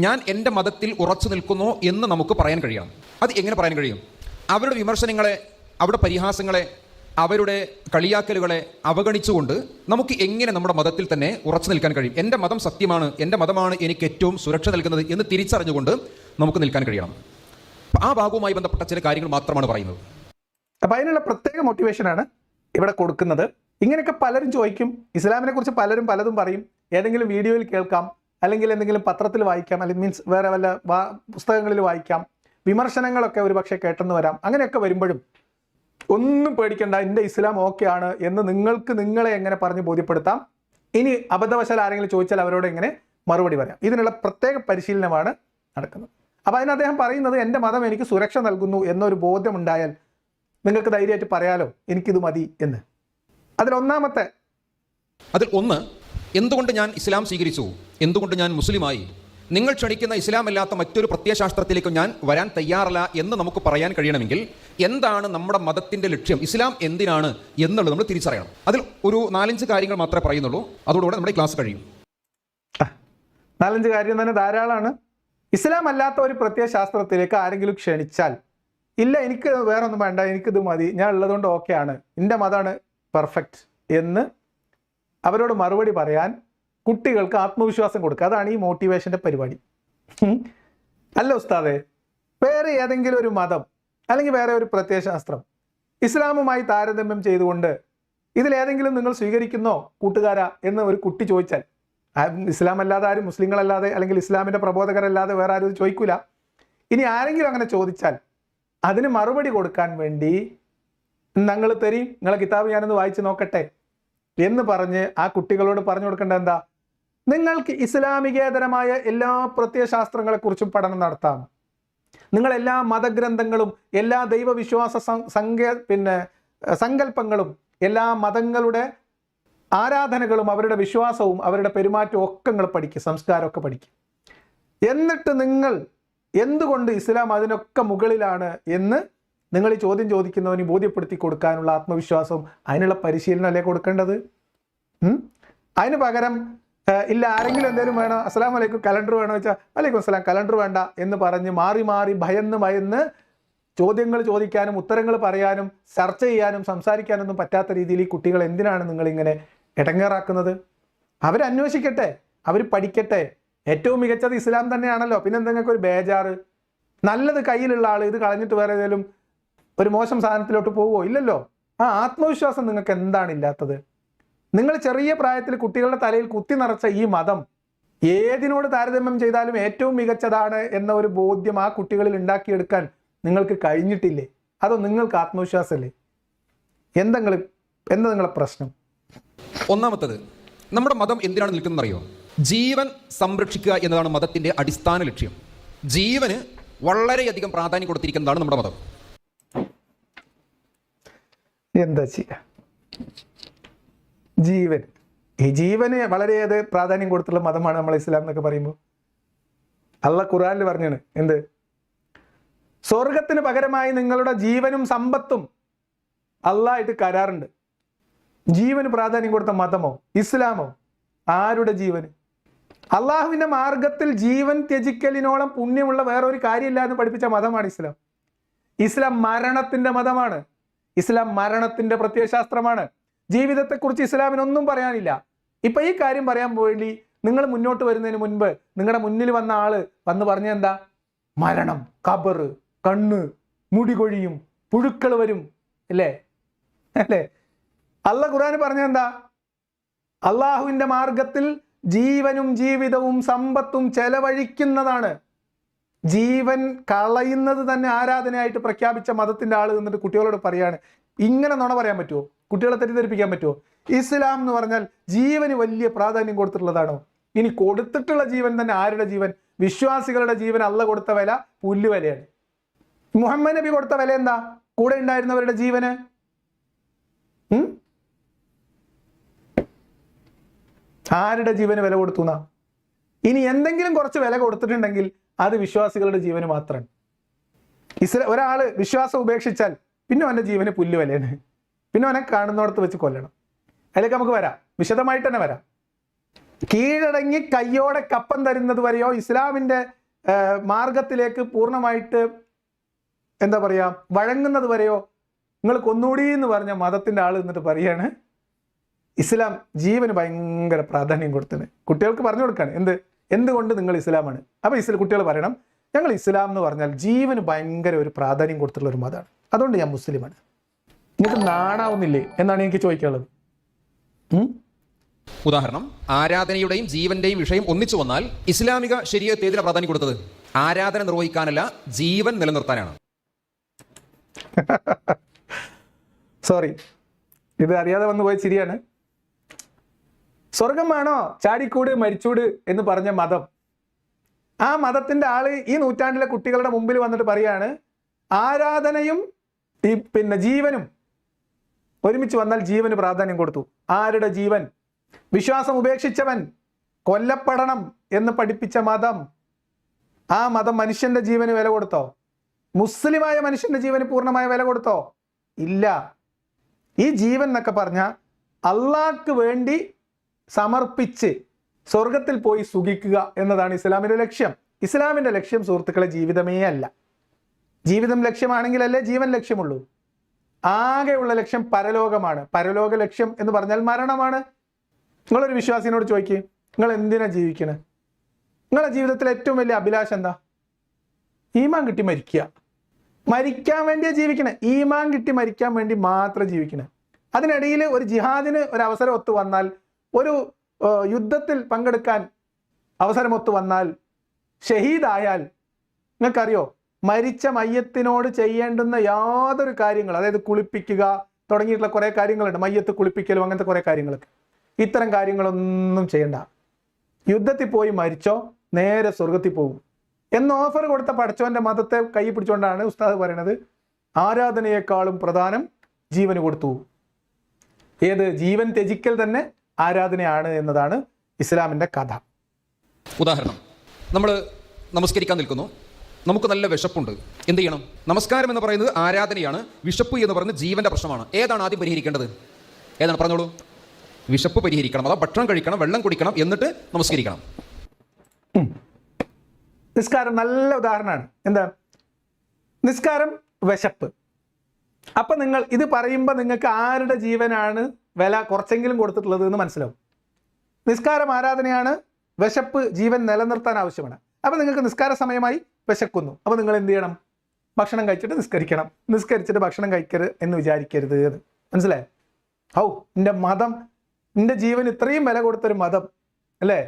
ഞാൻ എൻ്റെ മതത്തിൽ ഉറച്ചു നിൽക്കുന്നു എന്ന് നമുക്ക് പറയാൻ കഴിയണം. അത് എങ്ങനെ പറയാൻ കഴിയും? അവരുടെ വിമർശനങ്ങളെ, അവരുടെ പരിഹാസങ്ങളെ, അവരുടെ കളിയാക്കലുകളെ അവഗണിച്ചുകൊണ്ട് നമുക്ക് എങ്ങനെ നമ്മുടെ മതത്തിൽ തന്നെ ഉറച്ചു നിൽക്കാൻ കഴിയും? എൻ്റെ മതം സത്യമാണ്, എൻ്റെ മതമാണ് എനിക്ക് ഏറ്റവും സുരക്ഷ നൽകുന്നത് എന്ന് തിരിച്ചറിഞ്ഞുകൊണ്ട് നമുക്ക് നിൽക്കാൻ കഴിയണം. ആ ഭാഗവുമായി ബന്ധപ്പെട്ട ചില കാര്യങ്ങൾ മാത്രമാണ് പറയുന്നത്. അപ്പം അതിനുള്ള പ്രത്യേക മോട്ടിവേഷനാണ് ഇവിടെ കൊടുക്കുന്നത്. ഇങ്ങനെയൊക്കെ പലരും ചോദിക്കും, ഇസ്ലാമിനെ കുറിച്ച് പലരും പലതും പറയും, ഏതെങ്കിലും വീഡിയോയിൽ കേൾക്കാം, അല്ലെങ്കിൽ എന്തെങ്കിലും പത്രത്തിൽ വായിക്കാം, അല്ലെങ്കിൽ മീൻസ് വേറെ വല്ല പുസ്തകങ്ങളിൽ വായിക്കാം, വിമർശനങ്ങളൊക്കെ ഒരു പക്ഷേ കേട്ടെന്ന് വരാം. അങ്ങനെയൊക്കെ വരുമ്പോഴും ഒന്നും പേടിക്കേണ്ട, എൻ്റെ ഇസ്ലാം ഓക്കെ ആണ് എന്ന് നിങ്ങൾക്ക് നിങ്ങളെ എങ്ങനെ പറഞ്ഞ് ബോധ്യപ്പെടുത്താം? ഇനി അബദ്ധവശാൽ ആരെങ്കിലും ചോദിച്ചാൽ അവരോട് എങ്ങനെ മറുപടി പറയാം? ഇതിനുള്ള പ്രത്യേക പരിശീലനമാണ് നടക്കുന്നത്. അപ്പോൾ അതിന് അദ്ദേഹം പറയുന്നത്, എൻ്റെ മതം എനിക്ക് സുരക്ഷ നൽകുന്നു എന്നൊരു ബോധ്യമുണ്ടായാൽ നിങ്ങൾക്ക് ധൈര്യമായിട്ട് പറയാലോ എനിക്കിത് മതി എന്ന്. അതിൽ ഒന്ന്, എന്തുകൊണ്ട് ഞാൻ ഇസ്ലാം സ്വീകരിച്ചു, എന്തുകൊണ്ട് ഞാൻ മുസ്ലിമായി? നിങ്ങൾ ക്ഷണിക്കുന്ന ഇസ്ലാം അല്ലാത്ത മറ്റൊരു പ്രത്യയശാസ്ത്രത്തിലേക്ക് ഞാൻ വരാൻ തയ്യാറല്ല എന്ന് നമുക്ക് പറയാൻ കഴിയണമെങ്കിൽ എന്താണ് നമ്മുടെ മതത്തിൻ്റെ ലക്ഷ്യം, ഇസ്ലാം എന്തിനാണ് എന്നുള്ളത് നമ്മൾ തിരിച്ചറിയണം. അതിൽ ഒരു 4-5 കാര്യങ്ങൾ മാത്രമേ പറയുന്നുള്ളൂ. അതോടുകൂടെ നമ്മുടെ ക്ലാസ് കഴിയും. 4-5 കാര്യം തന്നെ ധാരാളമാണ്. ഇസ്ലാം അല്ലാത്ത ഒരു പ്രത്യയശാസ്ത്രത്തിലേക്ക് ആരെങ്കിലും ക്ഷണിച്ചാൽ, ഇല്ല എനിക്ക് വേറെ ഒന്നും വേണ്ട, എനിക്കിത് മതി, ഞാൻ ഉള്ളതുകൊണ്ട് ഓക്കെയാണ്, എൻ്റെ മതമാണ് പെർഫെക്റ്റ് എന്ന് അവരോട് മറുപടി പറയാൻ കുട്ടികൾക്ക് ആത്മവിശ്വാസം കൊടുക്കുക. അതാണ് ഈ മോട്ടിവേഷൻ്റെ പരിപാടി. അല്ല ഉസ്താദെ, വേറെ ഏതെങ്കിലും ഒരു മതം അല്ലെങ്കിൽ വേറെ ഒരു പ്രത്യയശാസ്ത്രം ഇസ്ലാമുമായി താരതമ്യം ചെയ്തുകൊണ്ട് ഇതിലേതെങ്കിലും നിങ്ങൾ സ്വീകരിക്കുന്നോ കൂട്ടുകാരാ എന്ന് ഒരു കുട്ടി ചോദിച്ചാൽ, ഇസ്ലാം അല്ലാതെ ആരും, മുസ്ലിങ്ങളല്ലാതെ അല്ലെങ്കിൽ ഇസ്ലാമിൻ്റെ പ്രബോധകരല്ലാതെ വേറെ ആരും ഇത് ചോദിക്കൂല. ഇനി ആരെങ്കിലും അങ്ങനെ ചോദിച്ചാൽ അതിന് മറുപടി കൊടുക്കാൻ വേണ്ടി നിങ്ങൾ തരും, നിങ്ങളെ കിതാബ് ഞാനൊന്ന് വായിച്ച് നോക്കട്ടെ എന്ന് പറഞ്ഞ് ആ കുട്ടികളോട് പറഞ്ഞു കൊടുക്കേണ്ട എന്താ, നിങ്ങൾക്ക് ഇസ്ലാമികേതരമായ എല്ലാ പ്രത്യയശാസ്ത്രങ്ങളെക്കുറിച്ചും പഠനം നടത്താം. നിങ്ങൾ എല്ലാ മതഗ്രന്ഥങ്ങളും, എല്ലാ ദൈവവിശ്വാസ സങ്കല്പങ്ങളും, എല്ലാ മതങ്ങളുടെ ആരാധനകളും, അവരുടെ വിശ്വാസവും അവരുടെ പെരുമാറ്റവും ഒക്കെ നിങ്ങൾ പഠിക്കുക, സംസ്കാരമൊക്കെ പഠിക്കുക. എന്നിട്ട് നിങ്ങൾ എന്തുകൊണ്ട് ഇസ്ലാം അതിനൊക്കെ മുകളിലാണ് എന്ന് നിങ്ങൾ ഈ ചോദ്യം ചോദിക്കുന്നവന് ബോധ്യപ്പെടുത്തി കൊടുക്കാനുള്ള ആത്മവിശ്വാസവും അതിനുള്ള പരിശീലനം അല്ലേ കൊടുക്കേണ്ടത്? അതിന് പകരം ഇല്ല, ആരെങ്കിലും എന്തെങ്കിലും വേണം, അസ്സലാമു അലൈക്കും കലണ്ടർ വേണോ വെച്ചാൽ വലൈക്കും അസ്സലാം കലണ്ടർ വേണ്ട എന്ന് പറഞ്ഞ് മാറി മാറി ഭയന്ന് ചോദ്യങ്ങൾ ചോദിക്കാനും ഉത്തരങ്ങൾ പറയാനും ചർച്ച ചെയ്യാനും സംസാരിക്കാനൊന്നും പറ്റാത്ത രീതിയിൽ ഈ കുട്ടികൾ എന്തിനാണ് നിങ്ങളിങ്ങനെ ഇടങ്ങേറാക്കുന്നത്? അവരന്വേഷിക്കട്ടെ, അവർ പഠിക്കട്ടെ. ഏറ്റവും മികച്ചത് ഇസ്ലാം തന്നെയാണല്ലോ, പിന്നെ എന്തെങ്കിലും ഒരു ബേജാറ്? നല്ലത് കയ്യിലുള്ള ആൾ ഇത് കളഞ്ഞിട്ട് വേറെ ഏതെങ്കിലും ഒരു മോശം സാധനത്തിലോട്ട് പോവുമോ? ഇല്ലല്ലോ. ആ ആത്മവിശ്വാസം നിങ്ങൾക്ക് എന്താണ് ഇല്ലാത്തത്? നിങ്ങൾ ചെറിയ പ്രായത്തിൽ കുട്ടികളുടെ തലയിൽ കുത്തി നിറച്ച ഈ മതം ഏതിനോട് താരതമ്യം ചെയ്താലും ഏറ്റവും മികച്ചതാണ് എന്ന ഒരു ബോധ്യം ആ കുട്ടികളിൽ ഉണ്ടാക്കിയെടുക്കാൻ നിങ്ങൾക്ക് കഴിഞ്ഞിട്ടില്ലേ? അതോ നിങ്ങൾക്ക് ആത്മവിശ്വാസമല്ലേ? എന്താ നിങ്ങളെ പ്രശ്നം? ഒന്നാമത്തത്, നമ്മുടെ മതം എന്തിനാണ് നിൽക്കുന്നത് അറിയോ? ജീവൻ സംരക്ഷിക്കുക എന്നതാണ് മതത്തിൻ്റെ അടിസ്ഥാന ലക്ഷ്യം. ജീവന് വളരെയധികം പ്രാധാന്യം കൊടുത്തിരിക്കുന്നതാണ് നമ്മുടെ മതം. എന്താ ചെയ്യുക? ഈ ജീവന് വളരെയേറെ പ്രാധാന്യം കൊടുത്തുള്ള മതമാണ് നമ്മൾ ഇസ്ലാം എന്നൊക്കെ പറയുമ്പോൾ. അള്ളാഹ് ഖുർആനിൽ പറഞ്ഞാണ് എന്ത്? സ്വർഗത്തിന് പകരമായി നിങ്ങളുടെ ജീവനും സമ്പത്തും അള്ളാഹായിട്ട് കരാറുണ്ട്. ജീവന് പ്രാധാന്യം കൊടുത്ത മതമോ ഇസ്ലാമോ? ആരുടെ ജീവന്? അള്ളാഹുവിൻ്റെ മാർഗത്തിൽ ജീവൻ ത്യജിക്കലിനോളം പുണ്യമുള്ള വേറൊരു കാര്യമില്ല എന്ന് പഠിപ്പിച്ച മതമാണ് ഇസ്ലാം. ഇസ്ലാം മരണത്തിൻ്റെ മതമാണ്. ഇസ്ലാം മരണത്തിൻ്റെ പ്രത്യയശാസ്ത്രമാണ്. ജീവിതത്തെക്കുറിച്ച് ഇസ്ലാമിനൊന്നും പറയാനില്ല. ഇപ്പം ഈ കാര്യം പറയാൻ വേണ്ടി നിങ്ങൾ മുന്നോട്ട് വരുന്നതിന് മുൻപ് നിങ്ങളുടെ മുന്നിൽ വന്ന ആള് വന്ന് പറഞ്ഞ എന്താ? മരണം, ഖബർ, കണ്ണ്, മുടി കൊഴിയും, പുഴുക്കൾ വരും, അല്ലേ? അല്ലേ? അള്ളാഹ് ഖുർആനിൽ പറഞ്ഞെന്താ? അള്ളാഹുവിൻ്റെ മാർഗത്തിൽ ജീവനും ജീവിതവും സമ്പത്തും ചെലവഴിക്കുന്നതാണ്. ജീവൻ കളയുന്നത് തന്നെ ആരാധനയായിട്ട് പ്രഖ്യാപിച്ച മതത്തിൻ്റെ ആൾ നിന്നിട്ട് കുട്ടികളോട് പറയാണ്, ഇങ്ങനെ നുണ പറയാൻ പറ്റുമോ? കുട്ടികളെ തെറ്റിദ്ധരിപ്പിക്കാൻ പറ്റുമോ? ഇസ്ലാം എന്ന് പറഞ്ഞാൽ ജീവന് വലിയ പ്രാധാന്യം കൊടുത്തിട്ടുള്ളതാണോ? ഇനി കൊടുത്തിട്ടുള്ള ജീവൻ തന്നെ ആരുടെ ജീവൻ? വിശ്വാസികളുടെ ജീവൻ അള്ളാഹ് കൊടുത്ത വില പുല്ലുവിലയാണ്. മുഹമ്മദ് നബി കൊടുത്ത വില എന്താ? കൂടെ ഉണ്ടായിരുന്നവരുടെ ജീവന്. ആരുടെ ജീവന് വില കൊടുത്തു എന്നാ? ഇനി എന്തെങ്കിലും കുറച്ച് വില കൊടുത്തിട്ടുണ്ടെങ്കിൽ അത് വിശ്വാസികളുടെ ജീവന് മാത്രമാണ്. ഒരാള് വിശ്വാസം ഉപേക്ഷിച്ചാൽ പിന്നെ അവൻ്റെ ജീവന് പുല്ലുവിലയാണ്. പിന്നെ അവനെ കാണുന്നിടത്ത് വെച്ച് കൊല്ലണം. അതിലേക്ക് നമുക്ക് വരാം, വിശദമായിട്ട് തന്നെ വരാം. കീഴടങ്ങി കയ്യോടെ കപ്പം തരുന്നത് വരെയോ ഇസ്ലാമിൻ്റെ മാർഗത്തിലേക്ക് പൂർണ്ണമായിട്ട് എന്താ പറയുക വഴങ്ങുന്നത് വരെയോ നിങ്ങൾ കൊന്നൂടി എന്ന് പറഞ്ഞ മതത്തിൻ്റെ ആൾ എന്നിട്ട് പറയാണ് ഇസ്ലാം ജീവന് ഭയങ്കര പ്രാധാന്യം കൊടുത്തത്. കുട്ടികൾക്ക് പറഞ്ഞു കൊടുക്കാണ് എന്തുകൊണ്ട് നിങ്ങൾ ഇസ്ലാമാണ്. അപ്പോൾ കുട്ടികൾ പറയണം, ഞങ്ങൾ ഇസ്ലാം എന്ന് പറഞ്ഞാൽ ജീവന് ഭയങ്കര ഒരു പ്രാധാന്യം കൊടുത്തിട്ടുള്ള ഒരു മതമാണ്, അതുകൊണ്ട് ഞാൻ മുസ്ലിമാണ്. നിങ്ങൾക്ക് നാണാവുന്നില്ലേ എന്നാണ് എനിക്ക് ചോദിക്കാനുള്ളത്. ഉദാഹരണം, ആരാധനയുടെയും ജീവന്റെയും വിഷയം ഒന്നിച്ചു വന്നാൽ ഇസ്ലാമിക ശരീഅത്ത് ഏതിനാ പ്രാധാന്യം കൊടുത്തത്? ആരാധന നിർവഹിക്കാനല്ല, ജീവൻ നിലനിർത്താനാണ്. സോറി, ഇത് അറിയാതെ വന്നു പോയ ചിരിയാണ്. സ്വർഗം വേണോ ചാടിക്കൂട് മരിച്ചൂട് എന്ന് പറഞ്ഞ മതം, ആ മതത്തിന്റെ ആള് ഈ നൂറ്റാണ്ടിലെ കുട്ടികളുടെ മുമ്പിൽ വന്നിട്ട് പറയാണ് ആരാധനയും ജീവനും ഒരുമിച്ച് വന്നാൽ ജീവന് പ്രാധാന്യം കൊടുത്തു. ആരുടെ ജീവൻ? വിശ്വാസം ഉപേക്ഷിച്ചവൻ കൊല്ലപ്പെടണം എന്ന് പഠിപ്പിച്ച മതം. ആ മതം മനുഷ്യന്റെ ജീവന് വില കൊടുത്തോ? മുസ്ലിമായ മനുഷ്യന്റെ ജീവന് പൂർണ്ണമായ വില കൊടുത്തോ? ഇല്ല. ഈ ജീവൻ എന്നൊക്കെ പറഞ്ഞാൽ അള്ളാഹ്ക്ക് വേണ്ടി സമർപ്പിച്ച് സ്വർഗത്തിൽ പോയി സുഖിക്കുക എന്നതാണ് ഇസ്ലാമിന്റെ ലക്ഷ്യം. ഇസ്ലാമിന്റെ ലക്ഷ്യം സുഹൃത്തുക്കളെ ജീവിതമേ അല്ല. ജീവിതം ലക്ഷ്യമാണെങ്കിലല്ലേ ജീവൻ ലക്ഷ്യമുള്ളൂ. ആകെയുള്ള ലക്ഷ്യം പരലോകമാണ്. പരലോക ലക്ഷ്യം എന്ന് പറഞ്ഞാൽ മരണമാണ്. നിങ്ങളൊരു വിശ്വാസിനോട് ചോദിക്കുക, നിങ്ങൾ എന്തിനാ ജീവിക്കണേ? നിങ്ങളുടെ ജീവിതത്തിലെ ഏറ്റവും വലിയ അഭിലാഷം എന്താ? ഈമാൻ കിട്ടി മരിക്കുക. മരിക്കാൻ വേണ്ടിയാ ജീവിക്കണേ. ഈമാൻ കിട്ടി മരിക്കാൻ വേണ്ടി മാത്രം ജീവിക്കണേ. അതിനിടയിൽ ഒരു ജിഹാദിന് ഒരു അവസരം ഒത്തു വന്നാൽ, ഒരു യുദ്ധത്തിൽ പങ്കെടുക്കാൻ അവസരം ഒത്തു വന്നാൽ, ഷഹീദായാൽ, നിങ്ങൾക്കറിയോ മരിച്ച മയ്യത്തിനോട് ചെയ്യേണ്ടുന്ന യാതൊരു കാര്യങ്ങൾ, അതായത് കുളിപ്പിക്കുക തുടങ്ങിയിട്ടുള്ള കുറേ കാര്യങ്ങളുണ്ട്, മയ്യത്ത് കുളിപ്പിക്കലും അങ്ങനത്തെ കുറേ കാര്യങ്ങളൊക്കെ, ഇത്തരം കാര്യങ്ങളൊന്നും ചെയ്യണ്ട. യുദ്ധത്തിൽ പോയി മരിച്ചോ നേരെ സ്വർഗത്തിൽ പോകും എന്ന് ഓഫർ കൊടുത്ത പടച്ചോന്റെ മതത്തെ കൈ പിടിച്ചുകൊണ്ടാണ് ഉസ്താദ് പറയുന്നത് ആരാധനയെക്കാളും പ്രധാനം ജീവന് കൊടുത്തു. ഏത്? ജീവൻ ത്യജിക്കൽ തന്നെ ആരാധനയാണ് എന്നതാണ് ഇസ്ലാമിന്റെ കഥ. ഉദാഹരണം, നമ്മൾ നമസ്കരിക്കാൻ നിൽക്കുന്നു, നമുക്ക് നല്ല വിശപ്പുണ്ട്, എന്ത് ചെയ്യണം? നമസ്കാരം എന്ന് പറയുന്നത് ആരാധനയാണ്, വിശപ്പ് എന്ന് പറയുന്നത് ജീവന്റെ പ്രശ്നമാണ്. ഏതാണ് ആദ്യം പരിഹരിക്കേണ്ടത്? ഏതാണ്? പറഞ്ഞോളൂ. വിശപ്പ് പരിഹരിക്കണം, അതാ ഭക്ഷണം കഴിക്കണം, വെള്ളം കുടിക്കണം, എന്നിട്ട് നമസ്കരിക്കണം. നിസ്കാരം നല്ല ഉദാഹരണമാണ്. എന്താ? നിസ്കാരം, വിശപ്പ്. അപ്പൊ നിങ്ങൾ ഇത് പറയുമ്പോൾ നിങ്ങൾക്ക് ആരുടെ ജീവനാണ് വില കുറച്ചെങ്കിലും കൊടുത്തിട്ടുള്ളത് എന്ന് മനസ്സിലാവും. നിസ്കാരം ആരാധനയാണ്, വിശപ്പ് ജീവൻ നിലനിർത്താൻ ആവശ്യമാണ്. അപ്പൊ നിങ്ങൾക്ക് നിസ്കാര സമയമായി, വിശക്കുന്നു. അപ്പൊ നിങ്ങൾ എന്ത് ചെയ്യണം? ഭക്ഷണം കഴിച്ചിട്ട് നിസ്കരിക്കണം. നിസ്കരിച്ചിട്ട് ഭക്ഷണം കഴിക്കരുത് എന്ന് വിചാരിക്കരുത്. മനസ്സിലായോ? എൻ്റെ മതം, എൻ്റെ ജീവൻ ഇത്രയും വില കൊടുത്തൊരു മതം അല്ലേ?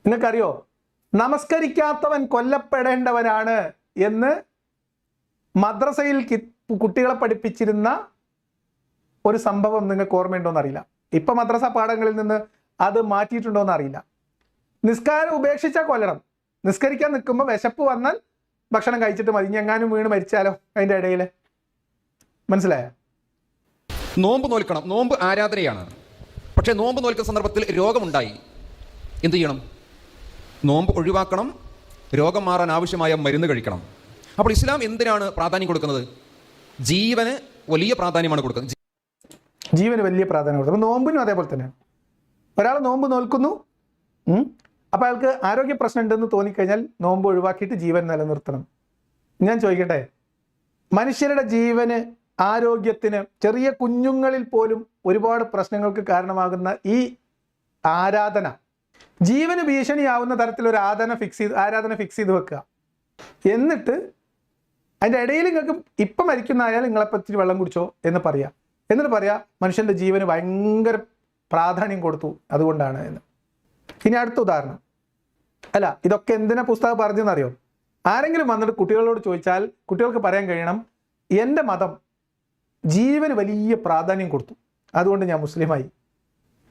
നിങ്ങൾക്കറിയോ നമസ്കരിക്കാത്തവൻ കൊല്ലപ്പെടേണ്ടവനാണ് എന്ന് മദ്രസയിൽ കുട്ടികളെ പഠിപ്പിച്ചിരുന്ന ഒരു സംഭവം നിങ്ങൾക്ക് ഓർമ്മയുണ്ടോന്ന് അറിയില്ല. ഇപ്പൊ മദ്രസ പാഠങ്ങളിൽ നിന്ന് അത് മാറ്റിയിട്ടുണ്ടോന്ന് അറിയില്ല. നിസ്കാരം ഉപേക്ഷിച്ചാൽ കൊല്ലണം. നിസ്കരിക്കാൻ നിൽക്കുമ്പോൾ വിശപ്പ് വന്നാൽ ഭക്ഷണം കഴിച്ചിട്ട് മതി, എങ്ങാനും വീണ് മരിച്ചാലോ അതിൻ്റെ ഇടയിൽ. മനസ്സിലായോ? നോമ്പ് നോൽക്കണം, നോമ്പ് ആരാധനയാണ്. പക്ഷേ നോമ്പ് നോൽക്കുന്ന സന്ദർഭത്തിൽ രോഗമുണ്ടായി, എന്ത് ചെയ്യണം? നോമ്പ് ഒഴിവാക്കണം, രോഗം മാറാൻ ആവശ്യമായ മരുന്ന് കഴിക്കണം. അപ്പോൾ ഇസ്ലാം എന്തിനാണ് പ്രാധാന്യം കൊടുക്കുന്നത്? ജീവന് വലിയ പ്രാധാന്യമാണ് കൊടുക്കുന്നത്. ജീവന് വലിയ പ്രാധാന്യം കൊടുക്കുന്നത്. നോമ്പിനും അതേപോലെ തന്നെയാണ്. ഒരാൾ നോമ്പ് നോൽക്കുന്നു, അപ്പോൾ അയാൾക്ക് ആരോഗ്യ പ്രശ്നം ഉണ്ടെന്ന് തോന്നിക്കഴിഞ്ഞാൽ നോമ്പ് ഒഴിവാക്കിയിട്ട് ജീവൻ നിലനിർത്തണം. ഞാൻ ചോദിക്കട്ടെ, മനുഷ്യരുടെ ജീവന്, ആരോഗ്യത്തിന്, ചെറിയ കുഞ്ഞുങ്ങളിൽ പോലും ഒരുപാട് പ്രശ്നങ്ങൾക്ക് കാരണമാകുന്ന ഈ ആരാധന, ജീവന് ഭീഷണിയാവുന്ന തരത്തിൽ ഒരു ആരാധന ഫിക്സ് ചെയ്ത് വെക്കുക. എന്നിട്ട് അതിൻ്റെ ഇടയിൽ നിങ്ങൾക്ക് ഇപ്പം മരിക്കുന്ന ആയാൽ നിങ്ങളെപ്പറ്റി വെള്ളം കുടിച്ചോ എന്ന് പറയാം. എന്നിട്ട് പറയാ മനുഷ്യൻ്റെ ജീവന് ഭയങ്കര പ്രാധാന്യം കൊടുത്തു അതുകൊണ്ടാണ് എന്ന്. ഇനി അടുത്ത ഉദാഹരണം. അല്ല, ഇതൊക്കെ എന്തിനാ പുസ്തകം പറഞ്ഞെന്നറിയോ? ആരെങ്കിലും വന്നിട്ട് കുട്ടികളോട് ചോദിച്ചാൽ കുട്ടികൾക്ക് പറയാൻ കഴിയണം, എൻ്റെ മതം ജീവന് വലിയ പ്രാധാന്യം കൊടുത്തു, അതുകൊണ്ട് ഞാൻ മുസ്ലിമായി.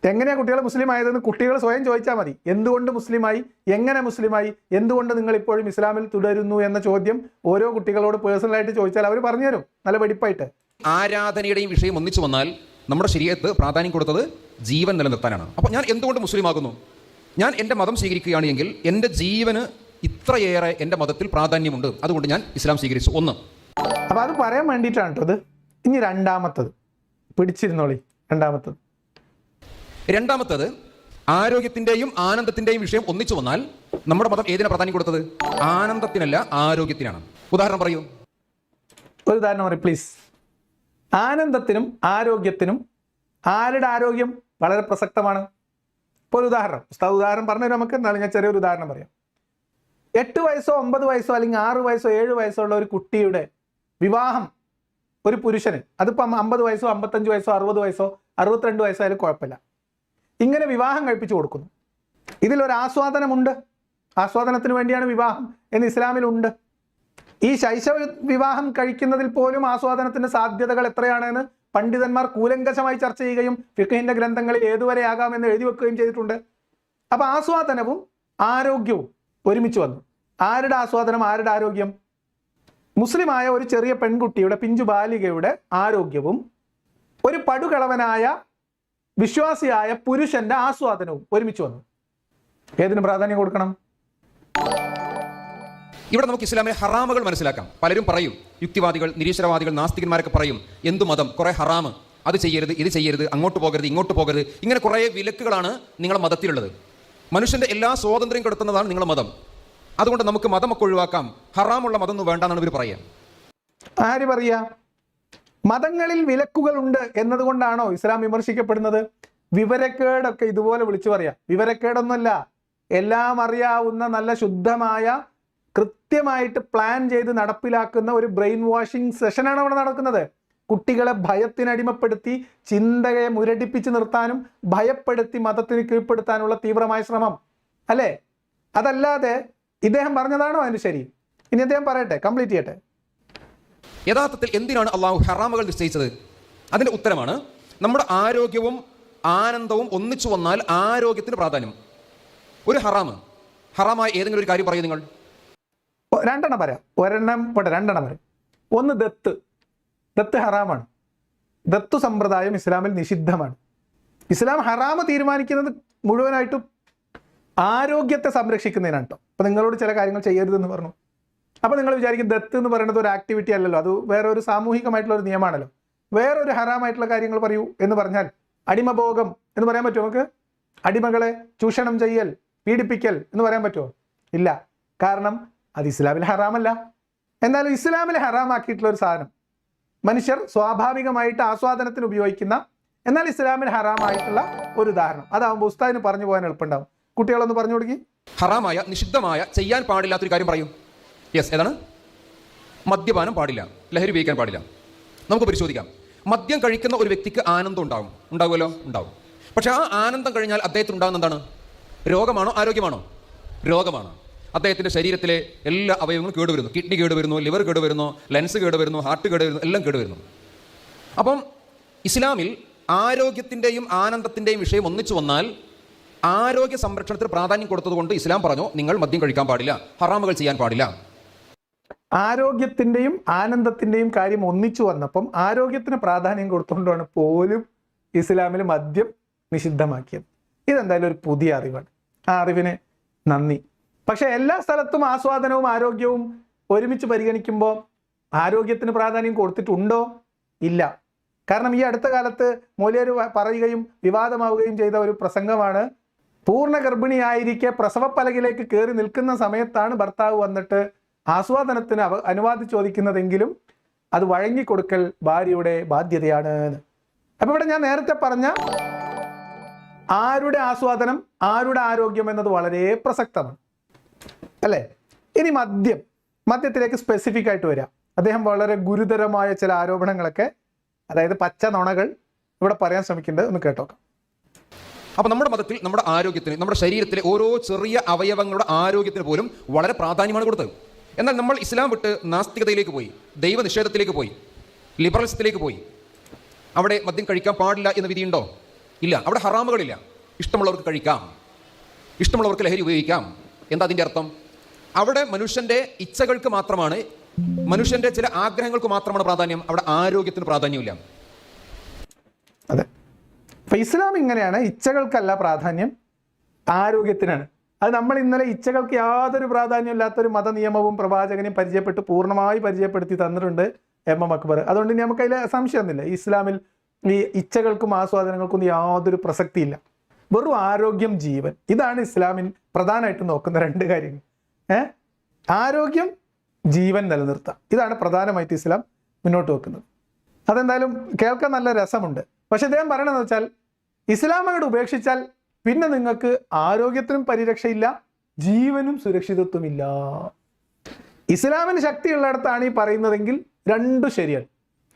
എങ്ങനെയാണ് കുട്ടികൾ മുസ്ലിം ആയതെന്ന് കുട്ടികൾ സ്വയം ചോദിച്ചാൽ മതി. എന്തുകൊണ്ട് മുസ്ലിമായി, എങ്ങനെ മുസ്ലിമായി, എന്തുകൊണ്ട് നിങ്ങൾ ഇപ്പോഴും ഇസ്ലാമിൽ തുടരുന്നു എന്ന ചോദ്യം ഓരോ കുട്ടികളോട് പേഴ്സണലായിട്ട് ചോദിച്ചാൽ അവർ പറഞ്ഞുതരും നല്ല വെടിപ്പായിട്ട്. ആരാധനയുടെയും വിഷയം ഒന്നിച്ചു വന്നാൽ നമ്മുടെ ശരീരത്ത് പ്രാധാന്യം കൊടുത്തത് ജീവൻ നിലനിർത്താനാണ്. അപ്പോൾ ഞാൻ എന്തുകൊണ്ട് മുസ്ലിം ആകുന്നു? ഞാൻ എൻ്റെ മതം സ്വീകരിക്കുകയാണ് എങ്കിൽ എൻ്റെ ജീവന് ഇത്രയേറെ എൻ്റെ മതത്തിൽ പ്രാധാന്യമുണ്ട്, അതുകൊണ്ട് ഞാൻ ഇസ്ലാം സ്വീകരിച്ചു. ഒന്ന്. അപ്പോൾ അത് പറയാൻ വേണ്ടിയിട്ടാണ് കേട്ടോ അത്. ഇനി രണ്ടാമത്തത് പിടിച്ചിരുന്നോളി. രണ്ടാമത്തത് ആരോഗ്യത്തിൻ്റെയും ആനന്ദത്തിൻ്റെയും വിഷയം ഒന്നിച്ചു വന്നാൽ നമ്മുടെ മതം ഏതിനാണ് പ്രാധാന്യം കൊടുത്തത്? ആനന്ദത്തിനല്ല, ആരോഗ്യത്തിനാണ്. ഉദാഹരണം പറയൂ. ഒരു ഉദാഹരണം പറയും പ്ലീസ്. ആനന്ദത്തിനും ആരോഗ്യത്തിനും ആരുടെ ആരോഗ്യം വളരെ പ്രസക്തമാണ്. ഇപ്പോൾ ഒരു ഉദാഹരണം, ഉദാഹരണം പറഞ്ഞു നമുക്ക്. എന്നാലും ഞാൻ ചെറിയൊരു ഉദാഹരണം പറയാം. 8 വയസ്സോ 9 വയസ്സോ അല്ലെങ്കിൽ 6 വയസ്സോ 7 വയസ്സോ ഉള്ള ഒരു കുട്ടിയുടെ വിവാഹം ഒരു പുരുഷന്, അതിപ്പം 50 വയസ്സോ 55 വയസ്സോ 60 വയസ്സോ 62 വയസ്സോ ആയാലും കുഴപ്പമില്ല, ഇങ്ങനെ വിവാഹം കഴിപ്പിച്ചു കൊടുക്കുന്നു. ഇതിലൊരു ആസ്വാദനമുണ്ട്. ആസ്വാദനത്തിന് വേണ്ടിയാണ് വിവാഹം എന്ന് ഇസ്ലാമിലുണ്ട്. ഈ ശൈശവ വിവാഹം കഴിക്കുന്നതിൽ പോലും ആസ്വാദനത്തിന്റെ സാധ്യതകൾ എത്രയാണെന്ന് പണ്ഡിതന്മാർ കൂലങ്കശമായി ചർച്ച ചെയ്യുകയും ഫിഖ്ഹിന്റെ ഗ്രന്ഥങ്ങളിൽ ഏതുവരെ ആകാമെന്ന് എഴുതി വെക്കുകയും ചെയ്തിട്ടുണ്ട്. അപ്പൊ ആസ്വാദനവും ആരോഗ്യവും ഒരുമിച്ച് വന്നു. ആരുടെ ആസ്വാദനം, ആരുടെ ആരോഗ്യം? മുസ്ലിമായ ഒരു ചെറിയ പെൺകുട്ടിയുടെ, പിഞ്ചു ബാലികയുടെ ആരോഗ്യവും ഒരു പടുകളവനായ വിശ്വാസിയായ പുരുഷന്റെ ആസ്വാദനവും ഒരുമിച്ച് വന്നു. ഏതിന് പ്രാധാന്യം കൊടുക്കണം? ഇവിടെ നമുക്ക് ഇസ്ലാമിലെ ഹറാമുകൾ മനസ്സിലാക്കാം. പലരും പറയും, യുക്തിവാദികൾ, നിരീശ്വരവാദികൾ, നാസ്തികന്മാരൊക്കെ പറയും, എന്തു മതം, കുറെ ഹറാമ്, അത് ചെയ്യരുത്, ഇത് ചെയ്യരുത്, അങ്ങോട്ട് പോകരുത്, ഇങ്ങോട്ട് പോകരുത്, ഇങ്ങനെ കുറേ വിലക്കുകളാണ് നിങ്ങളുടെ മതത്തിലുള്ളത്. മനുഷ്യന്റെ എല്ലാ സ്വാതന്ത്ര്യം കെടുത്തുന്നതാണ് നിങ്ങളുടെ മതം. അതുകൊണ്ട് നമുക്ക് മതമൊക്കെ ഒഴിവാക്കാം, ഹറാമുള്ള മതമൊന്നും വേണ്ടെന്നാണ് ഇവർ പറയുക. ആര് പറയാ? മതങ്ങളിൽ വിലക്കുകളുണ്ട് എന്നതുകൊണ്ടാണോ ഇസ്ലാം വിമർശിക്കപ്പെടുന്നത്? വിവരക്കേടൊക്കെ ഇതുപോലെ വിളിച്ചു പറയാം. വിവരക്കേടൊന്നുമല്ല, എല്ലാം അറിയാവുന്ന നല്ല ശുദ്ധമായ കൃത്യമായിട്ട് പ്ലാൻ ചെയ്ത് നടപ്പിലാക്കുന്ന ഒരു ബ്രെയിൻ വാഷിംഗ് സെഷനാണ് അവിടെ നടക്കുന്നത്. കുട്ടികളെ ഭയത്തിനടിമപ്പെടുത്തി ചിന്തയെ മുരടിപ്പിച്ച് നിർത്താനും ഭയപ്പെടുത്തി മതത്തിന് കീഴ്പ്പെടുത്താനുള്ള തീവ്രമായ ശ്രമം അല്ലേ? അതല്ലാതെ ഇദ്ദേഹം പറഞ്ഞതാണോ അതിന് ശരി? ഇനി അദ്ദേഹം പറയട്ടെ, കംപ്ലീറ്റ് ചെയ്യട്ടെ. യഥാർത്ഥത്തിൽ എന്തിനാണ് അള്ളാഹു ഹറാമുകൾ നിശ്ചയിച്ചത്? അതിന്റെ ഉത്തരമാണ് നമ്മുടെ ആരോഗ്യവും ആനന്ദവും ഒന്നിച്ചു വന്നാൽ ആരോഗ്യത്തിന് പ്രാധാന്യം. ഒരു ഹറാമായ ഏതെങ്കിലും ഒരു കാര്യം പറയൂ നിങ്ങൾ. രണ്ടെണ്ണം പറയാം, ഒരെണ്ണം പോട്ടെ, രണ്ടെണ്ണം പറയാം. ഒന്ന് ദത്ത് ഹറാമാണ്. ദത്തു സമ്പ്രദായം ഇസ്ലാമിൽ നിഷിദ്ധമാണ്. ഇസ്ലാം ഹറാമ് തീരുമാനിക്കുന്നത് മുഴുവനായിട്ടും ആരോഗ്യത്തെ സംരക്ഷിക്കുന്നതിനാണ് കേട്ടോ. അപ്പൊ നിങ്ങളോട് ചില കാര്യങ്ങൾ ചെയ്യരുതെന്ന് പറഞ്ഞു. അപ്പൊ നിങ്ങൾ വിചാരിക്കും ദത്ത് എന്ന് പറയുന്നത് ഒരു ആക്ടിവിറ്റി അല്ലല്ലോ, അത് വേറെ ഒരു സാമൂഹികമായിട്ടുള്ള ഒരു നിയമമാണല്ലോ. വേറൊരു ഹറാമായിട്ടുള്ള കാര്യങ്ങൾ പറയൂ എന്ന് പറഞ്ഞാൽ അടിമഭോഗം എന്ന് പറയാൻ പറ്റുമോ നമുക്ക്? അടിമകളെ ചൂഷണം ചെയ്യൽ, പീഡിപ്പിക്കൽ എന്ന് പറയാൻ പറ്റുമോ? ഇല്ല. കാരണം അത് ഇസ്ലാമിൽ ഹറാമല്ല. എന്നാലും ഇസ്ലാമിൽ ഹറാമാക്കിയിട്ടുള്ള ഒരു സാധനം മനുഷ്യർ സ്വാഭാവികമായിട്ട് ആസ്വാദനത്തിന് ഉപയോഗിക്കുന്ന, എന്നാൽ ഇസ്ലാമിൽ ഹറാമായിട്ടുള്ള ഒരു ഉദാഹരണം, അതാവുമ്പോൾ ഉസ്താദിന് പറഞ്ഞു പോകാൻ എളുപ്പമുണ്ടാവും. കുട്ടികളൊന്ന് പറഞ്ഞു കൊടുക്കി. ഹറാമായ, നിഷിദ്ധമായ, ചെയ്യാൻ പാടില്ലാത്തൊരു കാര്യം പറയൂ. യെസ്, ഏതാണ്? മദ്യപാനം പാടില്ല, ലഹരി ഉപയോഗിക്കാൻ പാടില്ല. നമുക്ക് പരിശോധിക്കാം. മദ്യം കഴിക്കുന്ന ഒരു വ്യക്തിക്ക് ആനന്ദം ഉണ്ടാവുമല്ലോ, ഉണ്ടാവും. പക്ഷെ ആ ആനന്ദം കഴിഞ്ഞാൽ അദ്ദേഹത്തിന് ഉണ്ടാകുന്ന എന്താണ്? രോഗമാണോ ആരോഗ്യമാണോ? രോഗമാണ്. അദ്ദേഹത്തിൻ്റെ ശരീരത്തിലെ എല്ലാ അവയവങ്ങളും കേടുവരുന്നു. കിഡ്നി കേടുവരുന്നു, ലിവർ കേടുവരുന്നു, ലെൻസ് കേടുവരുന്നു, ഹാർട്ട് കേടുവരുന്നു, എല്ലാം കേടുവരുന്നു. അപ്പം ഇസ്ലാമിൽ ആരോഗ്യത്തിൻ്റെയും ആനന്ദത്തിൻ്റെയും വിഷയം ഒന്നിച്ചു വന്നാൽ ആരോഗ്യ സംരക്ഷണത്തിന് പ്രാധാന്യം കൊടുത്തതുകൊണ്ട് ഇസ്ലാം പറഞ്ഞു നിങ്ങൾ മദ്യം കഴിക്കാൻ പാടില്ല, ഹറാമുകൾ ചെയ്യാൻ പാടില്ല. ആരോഗ്യത്തിൻ്റെയും ആനന്ദത്തിൻ്റെയും കാര്യം ഒന്നിച്ചു വന്നപ്പം ആരോഗ്യത്തിന് പ്രാധാന്യം കൊടുത്തുകൊണ്ടാണ് പോലും ഇസ്ലാമിൽ മദ്യം നിഷിദ്ധമാക്കിയത്. ഇതെന്തായാലും ഒരു പുതിയ അറിവാണ്. ആ അറിവിന് നന്ദി. പക്ഷെ എല്ലാ സ്ഥലത്തും ആസ്വാദനവും ആരോഗ്യവും ഒരുമിച്ച് പരിഗണിക്കുമ്പോൾ ആരോഗ്യത്തിന് പ്രാധാന്യം കൊടുത്തിട്ടുണ്ടോ? ഇല്ല. കാരണം ഈ അടുത്ത കാലത്ത് മൗലിയർ പറയുകയും വിവാദമാവുകയും ചെയ്ത ഒരു പ്രസംഗമാണ്, പൂർണ്ണ ഗർഭിണിയായിരിക്കെ പ്രസവപ്പലകിലേക്ക് കയറി നിൽക്കുന്ന സമയത്താണ് ഭർത്താവ് വന്നിട്ട് ആസ്വാദനത്തിന് അനുവാദം ചോദിക്കുന്നതെങ്കിലും അത് വഴങ്ങിക്കൊടുക്കൽ ഭാര്യയുടെ ബാധ്യതയാണ്. അപ്പൊ ഇവിടെ ഞാൻ നേരത്തെ പറഞ്ഞ ആരുടെ ആസ്വാദനം, ആരുടെ ആരോഗ്യം എന്നത് വളരെ പ്രസക്തമാണ് അല്ലേ? ഇനി മദ്യത്തിലേക്ക് സ്പെസിഫിക് ആയിട്ട് വരാം. അദ്ദേഹം വളരെ ഗുരുതരമായ ചില ആരോപണങ്ങളൊക്കെ അതായത് പച്ച നുണകൾ ഇവിടെ പറയാൻ ശ്രമിക്കുന്നുണ്ട്. ഒന്ന് കേട്ടോക്കാം. അപ്പോൾ നമ്മുടെ മതത്തിൽ നമ്മുടെ ആരോഗ്യത്തിന്, നമ്മുടെ ശരീരത്തിലെ ഓരോ ചെറിയ അവയവങ്ങളുടെ ആരോഗ്യത്തിന് പോലും വളരെ പ്രാധാന്യമാണ് കൊടുത്തത്. എന്നാൽ നമ്മൾ ഇസ്ലാം വിട്ട് നാസ്തികതയിലേക്ക് പോയി, ദൈവനിഷേധത്തിലേക്ക് പോയി, ലിബറലിസത്തിലേക്ക് പോയി. അവിടെ മദ്യം കഴിക്കാൻ പാടില്ല എന്ന വിധിയുണ്ടോ? ഇല്ല. അവിടെ ഹറാമുകളില്ല. ഇഷ്ടമുള്ളവർക്ക് കഴിക്കാം, ഇഷ്ടമുള്ളവർക്ക് ലഹരി ഉപയോഗിക്കാം. എന്താ അതിൻ്റെ അർത്ഥം? അവിടെ മനുഷ്യൻ്റെ ഇച്ഛകൾക്ക് മാത്രമാണ്, മനുഷ്യൻ്റെ ചില ആഗ്രഹങ്ങൾക്ക് മാത്രമാണ് പ്രാധാന്യം. അവിടെ ആരോഗ്യത്തിന് പ്രാധാന്യമില്ല. അതെ, അപ്പൊ ഇസ്ലാം ഇങ്ങനെയാണ്. ഇച്ഛകൾക്കല്ല പ്രാധാന്യം, ആരോഗ്യത്തിനാണ്. അത് നമ്മൾ ഇന്നലെ ഇച്ഛകൾക്ക് യാതൊരു പ്രാധാന്യം ഇല്ലാത്തൊരു മതനിയമവും പ്രവാചകനെയും പൂർണ്ണമായി പരിചയപ്പെടുത്തി തന്നിട്ടുണ്ട് എം അക്ബർ. അതുകൊണ്ട് ഇനി നമുക്ക് അതിൽ സംശയമൊന്നുമില്ല. ഇസ്ലാമിൽ ഈ ഇച്ഛകൾക്കും ആസ്വാദനങ്ങൾക്കും യാതൊരു പ്രസക്തിയില്ല. വെറും ആരോഗ്യം, ജീവൻ. ഇതാണ് ഇസ്ലാമിൽ പ്രധാനമായിട്ട് നോക്കുന്ന രണ്ട് കാര്യങ്ങൾ. ആരോഗ്യം, ജീവൻ നിലനിർത്താം. ഇതാണ് പ്രധാനമായിട്ട് ഇസ്ലാം മുന്നോട്ട് വെക്കുന്നത്. അതെന്തായാലും കേൾക്കാൻ നല്ല രസമുണ്ട്. പക്ഷെ അദ്ദേഹം പറയണമെന്ന് വെച്ചാൽ ഇസ്ലാം അങ്ങോട്ട് ഉപേക്ഷിച്ചാൽ പിന്നെ നിങ്ങൾക്ക് ആരോഗ്യത്തിനും പരിരക്ഷയില്ല, ജീവനും സുരക്ഷിതത്വമില്ല. ഇസ്ലാമിന് ശക്തിയുള്ളിടത്താണ് ഈ പറയുന്നതെങ്കിൽ രണ്ടും ശരിയാണ്.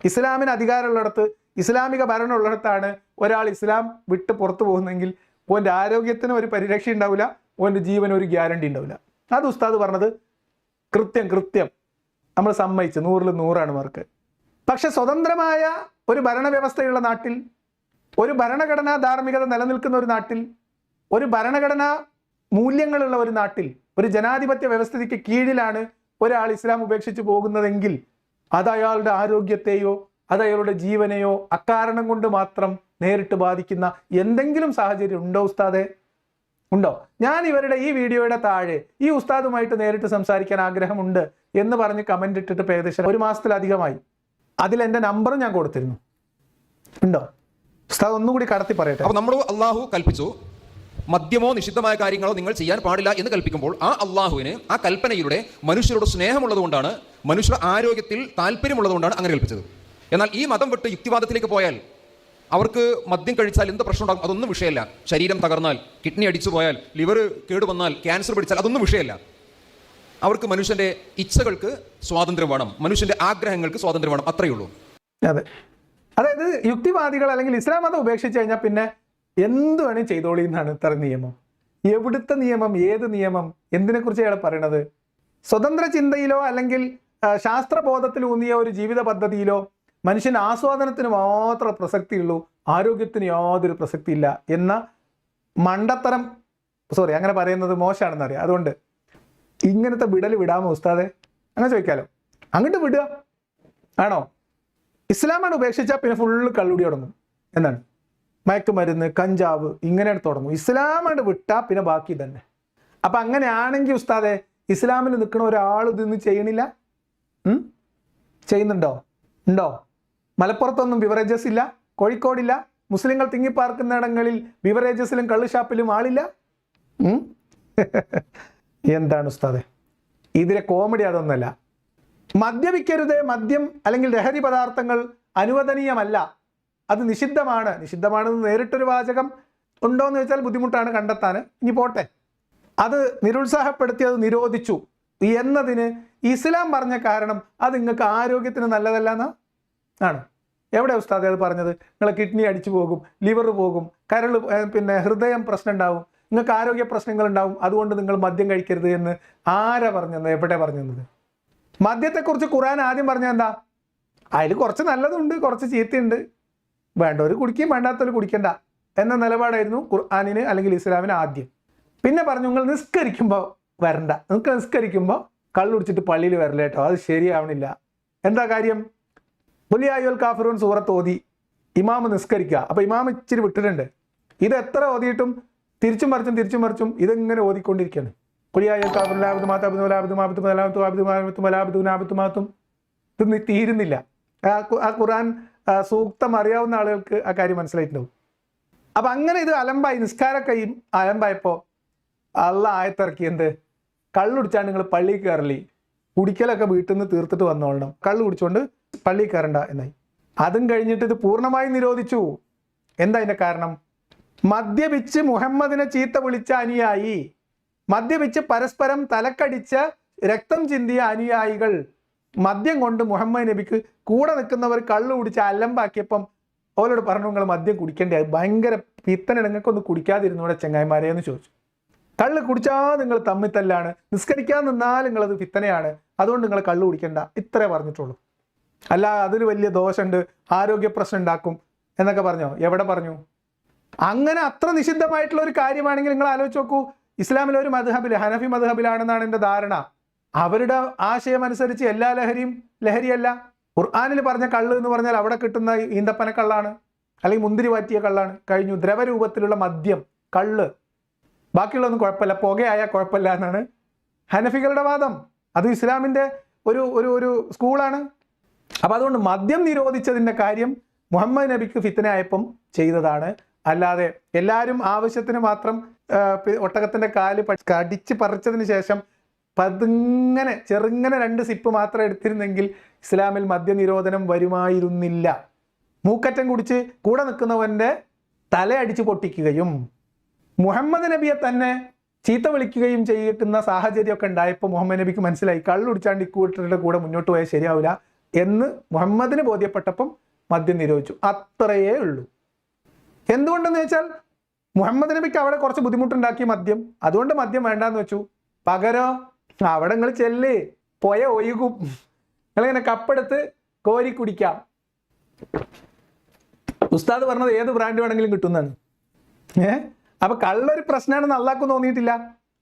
ഇസ്ലാമിന് അധികാരമുള്ളിടത്ത്, ഇസ്ലാമിക ഭരണമുള്ളിടത്താണ് ഒരാൾ ഇസ്ലാം വിട്ട് പുറത്തു പോകുന്നെങ്കിൽ ഓൻ്റെ ആരോഗ്യത്തിന് ഒരു പരിരക്ഷ ഉണ്ടാവില്ല, ഓൻ്റെ ജീവന് ഒരു ഗ്യാരണ്ടി ഉണ്ടാവില്ല. അത് ഉസ്താദ് പറഞ്ഞത് കൃത്യം നമ്മൾ സമ്മതിച്ച് 100-ൽ 100 മാർക്ക്. പക്ഷെ സ്വതന്ത്രമായ ഒരു ഭരണവ്യവസ്ഥയുള്ള നാട്ടിൽ, ഒരു ഭരണഘടനാ ധാർമ്മികത നിലനിൽക്കുന്ന ഒരു നാട്ടിൽ, ഒരു ഭരണഘടനാ മൂല്യങ്ങളുള്ള ഒരു നാട്ടിൽ, ഒരു ജനാധിപത്യ വ്യവസ്ഥയ്ക്ക് കീഴിലാണ് ഒരാൾ ഇസ്ലാം ഉപേക്ഷിച്ച് പോകുന്നതെങ്കിൽ അത് അയാളുടെ ആരോഗ്യത്തെയോ അത് അയാളുടെ ജീവനെയോ അക്കാരണം കൊണ്ട് മാത്രം നേരിട്ട് ബാധിക്കുന്ന എന്തെങ്കിലും സാഹചര്യം ഉണ്ടോ ഉസ്താദെ? ഉണ്ടോ? ഞാൻ ഇവരുടെ ഈ വീഡിയോയുടെ താഴെ ഈ ഉസ്താദുമായിട്ട് നേരിട്ട് സംസാരിക്കാൻ ആഗ്രഹമുണ്ട് എന്ന് പറഞ്ഞ് കമന്റ് ഇട്ടിട്ട് ഏകദേശം 1 മാസത്തിലധികമായി. അതിൽ എൻ്റെ നമ്പറും ഞാൻ കൊടുത്തിരുന്നു. ഉണ്ടോ ഉസ്താദ്? ഒന്നുകൂടി കടത്തി പറയട്ടെ. അപ്പോൾ നമ്മൾ അള്ളാഹു കൽപ്പിച്ചു, മദ്യമോ നിഷിദ്ധമായ കാര്യങ്ങളോ നിങ്ങൾ ചെയ്യാൻ പാടില്ല എന്ന് കൽപ്പിക്കുമ്പോൾ ആ അള്ളാഹുവിന് ആ കൽപ്പനയിലൂടെ മനുഷ്യരോട് സ്നേഹമുള്ളത് കൊണ്ടാണ്, മനുഷ്യരുടെ ആരോഗ്യത്തിൽ താല്പര്യമുള്ളത് കൊണ്ടാണ് അങ്ങനെ കൽപ്പിച്ചത്. എന്നാൽ ഈ മതം വിട്ട് യുക്തിവാദത്തിലേക്ക് പോയാൽ അവർക്ക് മദ്യം കഴിച്ചാൽ എന്ത് പ്രശ്നം ഉണ്ടാകും? അതൊന്നും വിഷയമല്ല. ശരീരം തകർന്നാൽ, കിഡ്നി അടിച്ചു പോയാൽ, ലിവർ കേടുവന്നാൽ, ക്യാൻസർ പിടിച്ചാൽ അതൊന്നും വിഷയമല്ല. അവർക്ക് മനുഷ്യൻ്റെ ഇച്ഛകൾക്ക് സ്വാതന്ത്ര്യം വേണം, മനുഷ്യൻ്റെ ആഗ്രഹങ്ങൾക്ക് സ്വാതന്ത്ര്യം വേണം, അത്രയേ ഉള്ളൂ. അതെ, അതായത് യുക്തിവാദികൾ അല്ലെങ്കിൽ ഇസ്ലാം മതം ഉപേക്ഷിച്ച് കഴിഞ്ഞാൽ പിന്നെ എന്ത് വേണേലും ചെയ്തോളി എന്നാണ് ഇത്ര നിയമം. എവിടുത്തെ നിയമം? ഏത് നിയമം? എന്തിനെക്കുറിച്ച് അയാൾ പറയണത്? സ്വതന്ത്ര ചിന്തയിലോ അല്ലെങ്കിൽ ശാസ്ത്രബോധത്തിലൂന്നിയ ഒരു ജീവിത പദ്ധതിയിലോ മനുഷ്യൻ ആസ്വാദനത്തിന് മാത്രം പ്രസക്തിയുള്ളൂ, ആരോഗ്യത്തിന് യാതൊരു പ്രസക്തിയില്ല എന്ന മണ്ടത്തരം, അങ്ങനെ പറയുന്നത് മോശമാണെന്നറിയാം. അതുകൊണ്ട് ഇങ്ങനത്തെ വിടാമോ ഉസ്താദെ? അങ്ങനെ ചോദിക്കാലോ. അങ്ങോട്ട് വിടുക ആണോ? ഇസ്ലാമാണ് ഉപേക്ഷിച്ചാൽ പിന്നെ ഫുള്ള് കള്ളുടി തുടങ്ങും. എന്താണ്? മയക്കുമരുന്ന്, കഞ്ചാവ്, ഇങ്ങനെ തുടങ്ങും. ഇസ്ലാമായിട്ട് വിട്ടാൽ പിന്നെ ബാക്കി തന്നെ. അപ്പം അങ്ങനെയാണെങ്കിൽ ഉസ്താദെ, ഇസ്ലാമിൽ നിൽക്കുന്ന ഒരാൾ ഇതൊന്നും ചെയ്യണില്ല? ചെയ്യുന്നുണ്ടോ? ഉണ്ടോ? മലപ്പുറത്തൊന്നും ബിവറേജസ് ഇല്ല, കോഴിക്കോടില്ല, മുസ്ലിങ്ങൾ തിങ്ങിപ്പാർക്കുന്നിടങ്ങളിൽ ബിവറേജസിലും കള്ളുഷാപ്പിലും ആളില്ല. എന്താണ് ഉസ്താദെ ഇതിലെ കോമഡി? അതൊന്നല്ല. മദ്യപിക്കരുത്, മദ്യം അല്ലെങ്കിൽ ലഹരി പദാർത്ഥങ്ങൾ അനുവദനീയമല്ല, അത് നിഷിദ്ധമാണ്. നിഷിദ്ധമാണെന്ന് നേരിട്ടൊരു വാചകം ഉണ്ടോയെന്ന് വെച്ചാൽ ബുദ്ധിമുട്ടാണ് കണ്ടെത്താൻ. ഇനി പോട്ടെ, അത് നിരുത്സാഹപ്പെടുത്തി അത് നിരോധിച്ചു എന്നതിന് ഇസ്ലാം പറഞ്ഞ കാരണം അത് നിങ്ങൾക്ക് ആരോഗ്യത്തിന് നല്ലതല്ല എന്നാ ആണ്. എവിടെ ഉസ്താദെ അത് പറഞ്ഞത്? നിങ്ങളെ കിഡ്നി അടിച്ചു പോകും, ലിവർ പോകും, കരൾ, പിന്നെ ഹൃദയം പ്രശ്നം ഉണ്ടാവും, നിങ്ങൾക്ക് ആരോഗ്യ പ്രശ്നങ്ങൾ ഉണ്ടാവും, അതുകൊണ്ട് നിങ്ങൾ മദ്യം കഴിക്കരുത് എന്ന് ആരാ പറഞ്ഞത്? എവിടെ പറഞ്ഞത്? മദ്യത്തെക്കുറിച്ച് ഖുർആൻ ആദ്യം പറഞ്ഞ എന്താ? അതിൽ കുറച്ച് നല്ലതുണ്ട്, കുറച്ച് ചീത്തയുണ്ട്, വേണ്ടവർ കുടിക്കുകയും വേണ്ടാത്തവർ കുടിക്കണ്ട എന്ന നിലപാടായിരുന്നു ഖുർആനിന് അല്ലെങ്കിൽ ഇസ്ലാമിന് ആദ്യം. പിന്നെ പറഞ്ഞു, നിങ്ങൾ നിസ്കരിക്കുമ്പോൾ വരണ്ട, നിങ്ങൾക്ക് നിസ്കരിക്കുമ്പോൾ കള്ളുടിച്ചിട്ട് പള്ളിയിൽ വരല്ല കേട്ടോ, അത് ശരിയാവണില്ല. എന്താ കാര്യം? ഖുലിയായുൽ കാഫിറൂൻ സൂറത്ത് ഓതി ഇമാമ് നിസ്കരിക്കുക. അപ്പോൾ ഇമാം ഇച്ചിരി വിട്ടിട്ടുണ്ട്. ഇത് എത്ര ഓതിയിട്ടും തിരിച്ചും മറിച്ചും ഇതിങ്ങനെ ഓതിക്കൊണ്ടിരിക്കുകയാണ്. ഖുലിയായുൽ കാഫിറൂൻ ഇത് തീരുന്നില്ല. ആ ഖുർആൻ സൂക്തം അറിയാവുന്ന ആളുകൾക്ക് ആ കാര്യം മനസ്സിലായിട്ടുണ്ടാവും. അപ്പം അങ്ങനെ ഇത് അലമ്പായി, നിസ്കാരക്കൈയും അലമ്പായപ്പോൾ അള്ളാഹ് ആയത്തിറക്കി, എന്ത്? കള്ളുടിച്ചാണ് നിങ്ങൾ പള്ളിയിൽ കയറലി, കുടിക്കലൊക്കെ വീട്ടിൽ നിന്ന് തീർത്തിട്ട് വന്നോളണം, കള്ളു കുടിച്ചുകൊണ്ട് പള്ളിയിൽ കയറണ്ട എന്നായി. അതും കഴിഞ്ഞിട്ട് ഇത് പൂർണ്ണമായി നിരോധിച്ചു. എന്താ അതിൻ്റെ കാരണം? മദ്യപിച്ച് മുഹമ്മദിനെ ചീത്ത വിളിച്ച അനുയായി, മദ്യപിച്ച് പരസ്പരം തലക്കടിച്ച് രക്തം ചിന്തിയ അനുയായികൾ മദ്യം കൊണ്ട് മുഹമ്മദ് നബിക്ക് കൂടെ നിൽക്കുന്നവർ കള്ളു കുടിച്ച് അലമ്പാക്കിയപ്പം അവരോട് പറഞ്ഞു നിങ്ങൾ മദ്യം കുടിക്കേണ്ടേ, ഭയങ്കര പിത്തന, നിങ്ങൾക്കൊന്ന് കുടിക്കാതിരുന്നൂടെ ചെങ്ങായിമാരെ എന്ന് ചോദിച്ചു. കള്ള് കുടിച്ചാൽ നിങ്ങൾ തമ്മിത്തല്ലാണ്, നിസ്കരിക്കാൻ നിന്നാൽ നിങ്ങളത് പിത്തനയാണ്, അതുകൊണ്ട് നിങ്ങൾ കള്ളു കുടിക്കണ്ട, ഇത്രേ പറഞ്ഞിട്ടുള്ളൂ. അല്ല അതിൽ വലിയ ദോഷമുണ്ട്, ആരോഗ്യ പ്രശ്നം ഉണ്ടാക്കും എന്നൊക്കെ പറഞ്ഞോ? എവിടെ പറഞ്ഞു? അങ്ങനെ അത്ര നിഷിദ്ധമായിട്ടുള്ള ഒരു കാര്യമാണെങ്കിൽ നിങ്ങൾ ആലോചിച്ച് നോക്കൂ. ഇസ്ലാമിലെ ഒരു മദ്ഹബിൽ, ഹനഫി മദ്ഹബിലാണെന്നാണ് എൻ്റെ ധാരണ. അവരുടെ ആശയം അനുസരിച്ച് എല്ലാ ലഹരിയും ലഹരിയല്ല. ഖുർആനിൽ പറഞ്ഞ കള്ള് എന്ന് പറഞ്ഞാൽ അവിടെ കിട്ടുന്ന ഈന്തപ്പന കള്ളാണ്, അല്ലെങ്കിൽ മുന്തിരി വാറ്റിയ കള്ളാണ്. കഴിഞ്ഞു. ദ്രവരൂപത്തിലുള്ള മദ്യം, കള്ള്, ബാക്കിയുള്ളതൊന്നും കുഴപ്പമില്ല, പുകയായ കുഴപ്പമില്ല എന്നാണ് ഹനഫികളുടെ വാദം. അത് ഇസ്ലാമിൻ്റെ ഒരു ഒരു ഒരു സ്കൂളാണ്. അപ്പം അതുകൊണ്ട് മദ്യം നിരോധിച്ചതിൻ്റെ കാര്യം മുഹമ്മദ് നബിക്ക് ഫിത്നയായപ്പം ചെയ്തതാണ്. അല്ലാതെ എല്ലാവരും ആവശ്യത്തിന് മാത്രം ഒട്ടകത്തിൻ്റെ കാല് കടിച്ച് പറിച്ചതിന് ശേഷം പതുങ്ങനെ ചെറുങ്ങനെ 2 സിപ്പ് മാത്രം എടുത്തിരുന്നെങ്കിൽ ഇസ്ലാമിൽ മദ്യനിരോധനം വരുമായിരുന്നില്ല. മൂക്കറ്റം കുടിച്ച് കൂടെ നിൽക്കുന്നവൻ്റെ തലയടിച്ച് പൊട്ടിക്കുകയും മുഹമ്മദ് നബിയെ തന്നെ ചീത്ത വിളിക്കുകയും ചെയ്യുന്ന സാഹചര്യമൊക്കെ ഉണ്ടായപ്പോൾ മുഹമ്മദ് നബിക്ക് മനസ്സിലായി കള്ളുടിച്ചാണ്ട് ഇക്കൂട്ടരുടെ കൂടെ മുന്നോട്ട് പോയാൽ ശരിയാവില്ല എന്ന് മുഹമ്മദിന് ബോധ്യപ്പെട്ടപ്പം മദ്യം നിരോധിച്ചു. അത്രയേ ഉള്ളൂ. എന്തുകൊണ്ടെന്ന് വെച്ചാൽ മുഹമ്മദ് നബിക്ക് അവിടെ കുറച്ച് ബുദ്ധിമുട്ടുണ്ടാക്കി മദ്യം, അതുകൊണ്ട് മദ്യം വേണ്ടാന്ന് വെച്ചു. പകരം അവിടെ നിങ്ങൾ ചെല്ല്, പോയ ഒഴുകും, നിങ്ങളിങ്ങനെ കപ്പെടുത്ത് കോരി കുടിക്കാം. ഉസ്താദ് പറഞ്ഞത് ഏത് ബ്രാൻഡ് വേണമെങ്കിലും കിട്ടുന്നതാണ്. അപ്പൊ കള്ളൊരു പ്രശ്നമാണെന്ന് അള്ളാഹ്ക്ക് തോന്നിയിട്ടില്ല,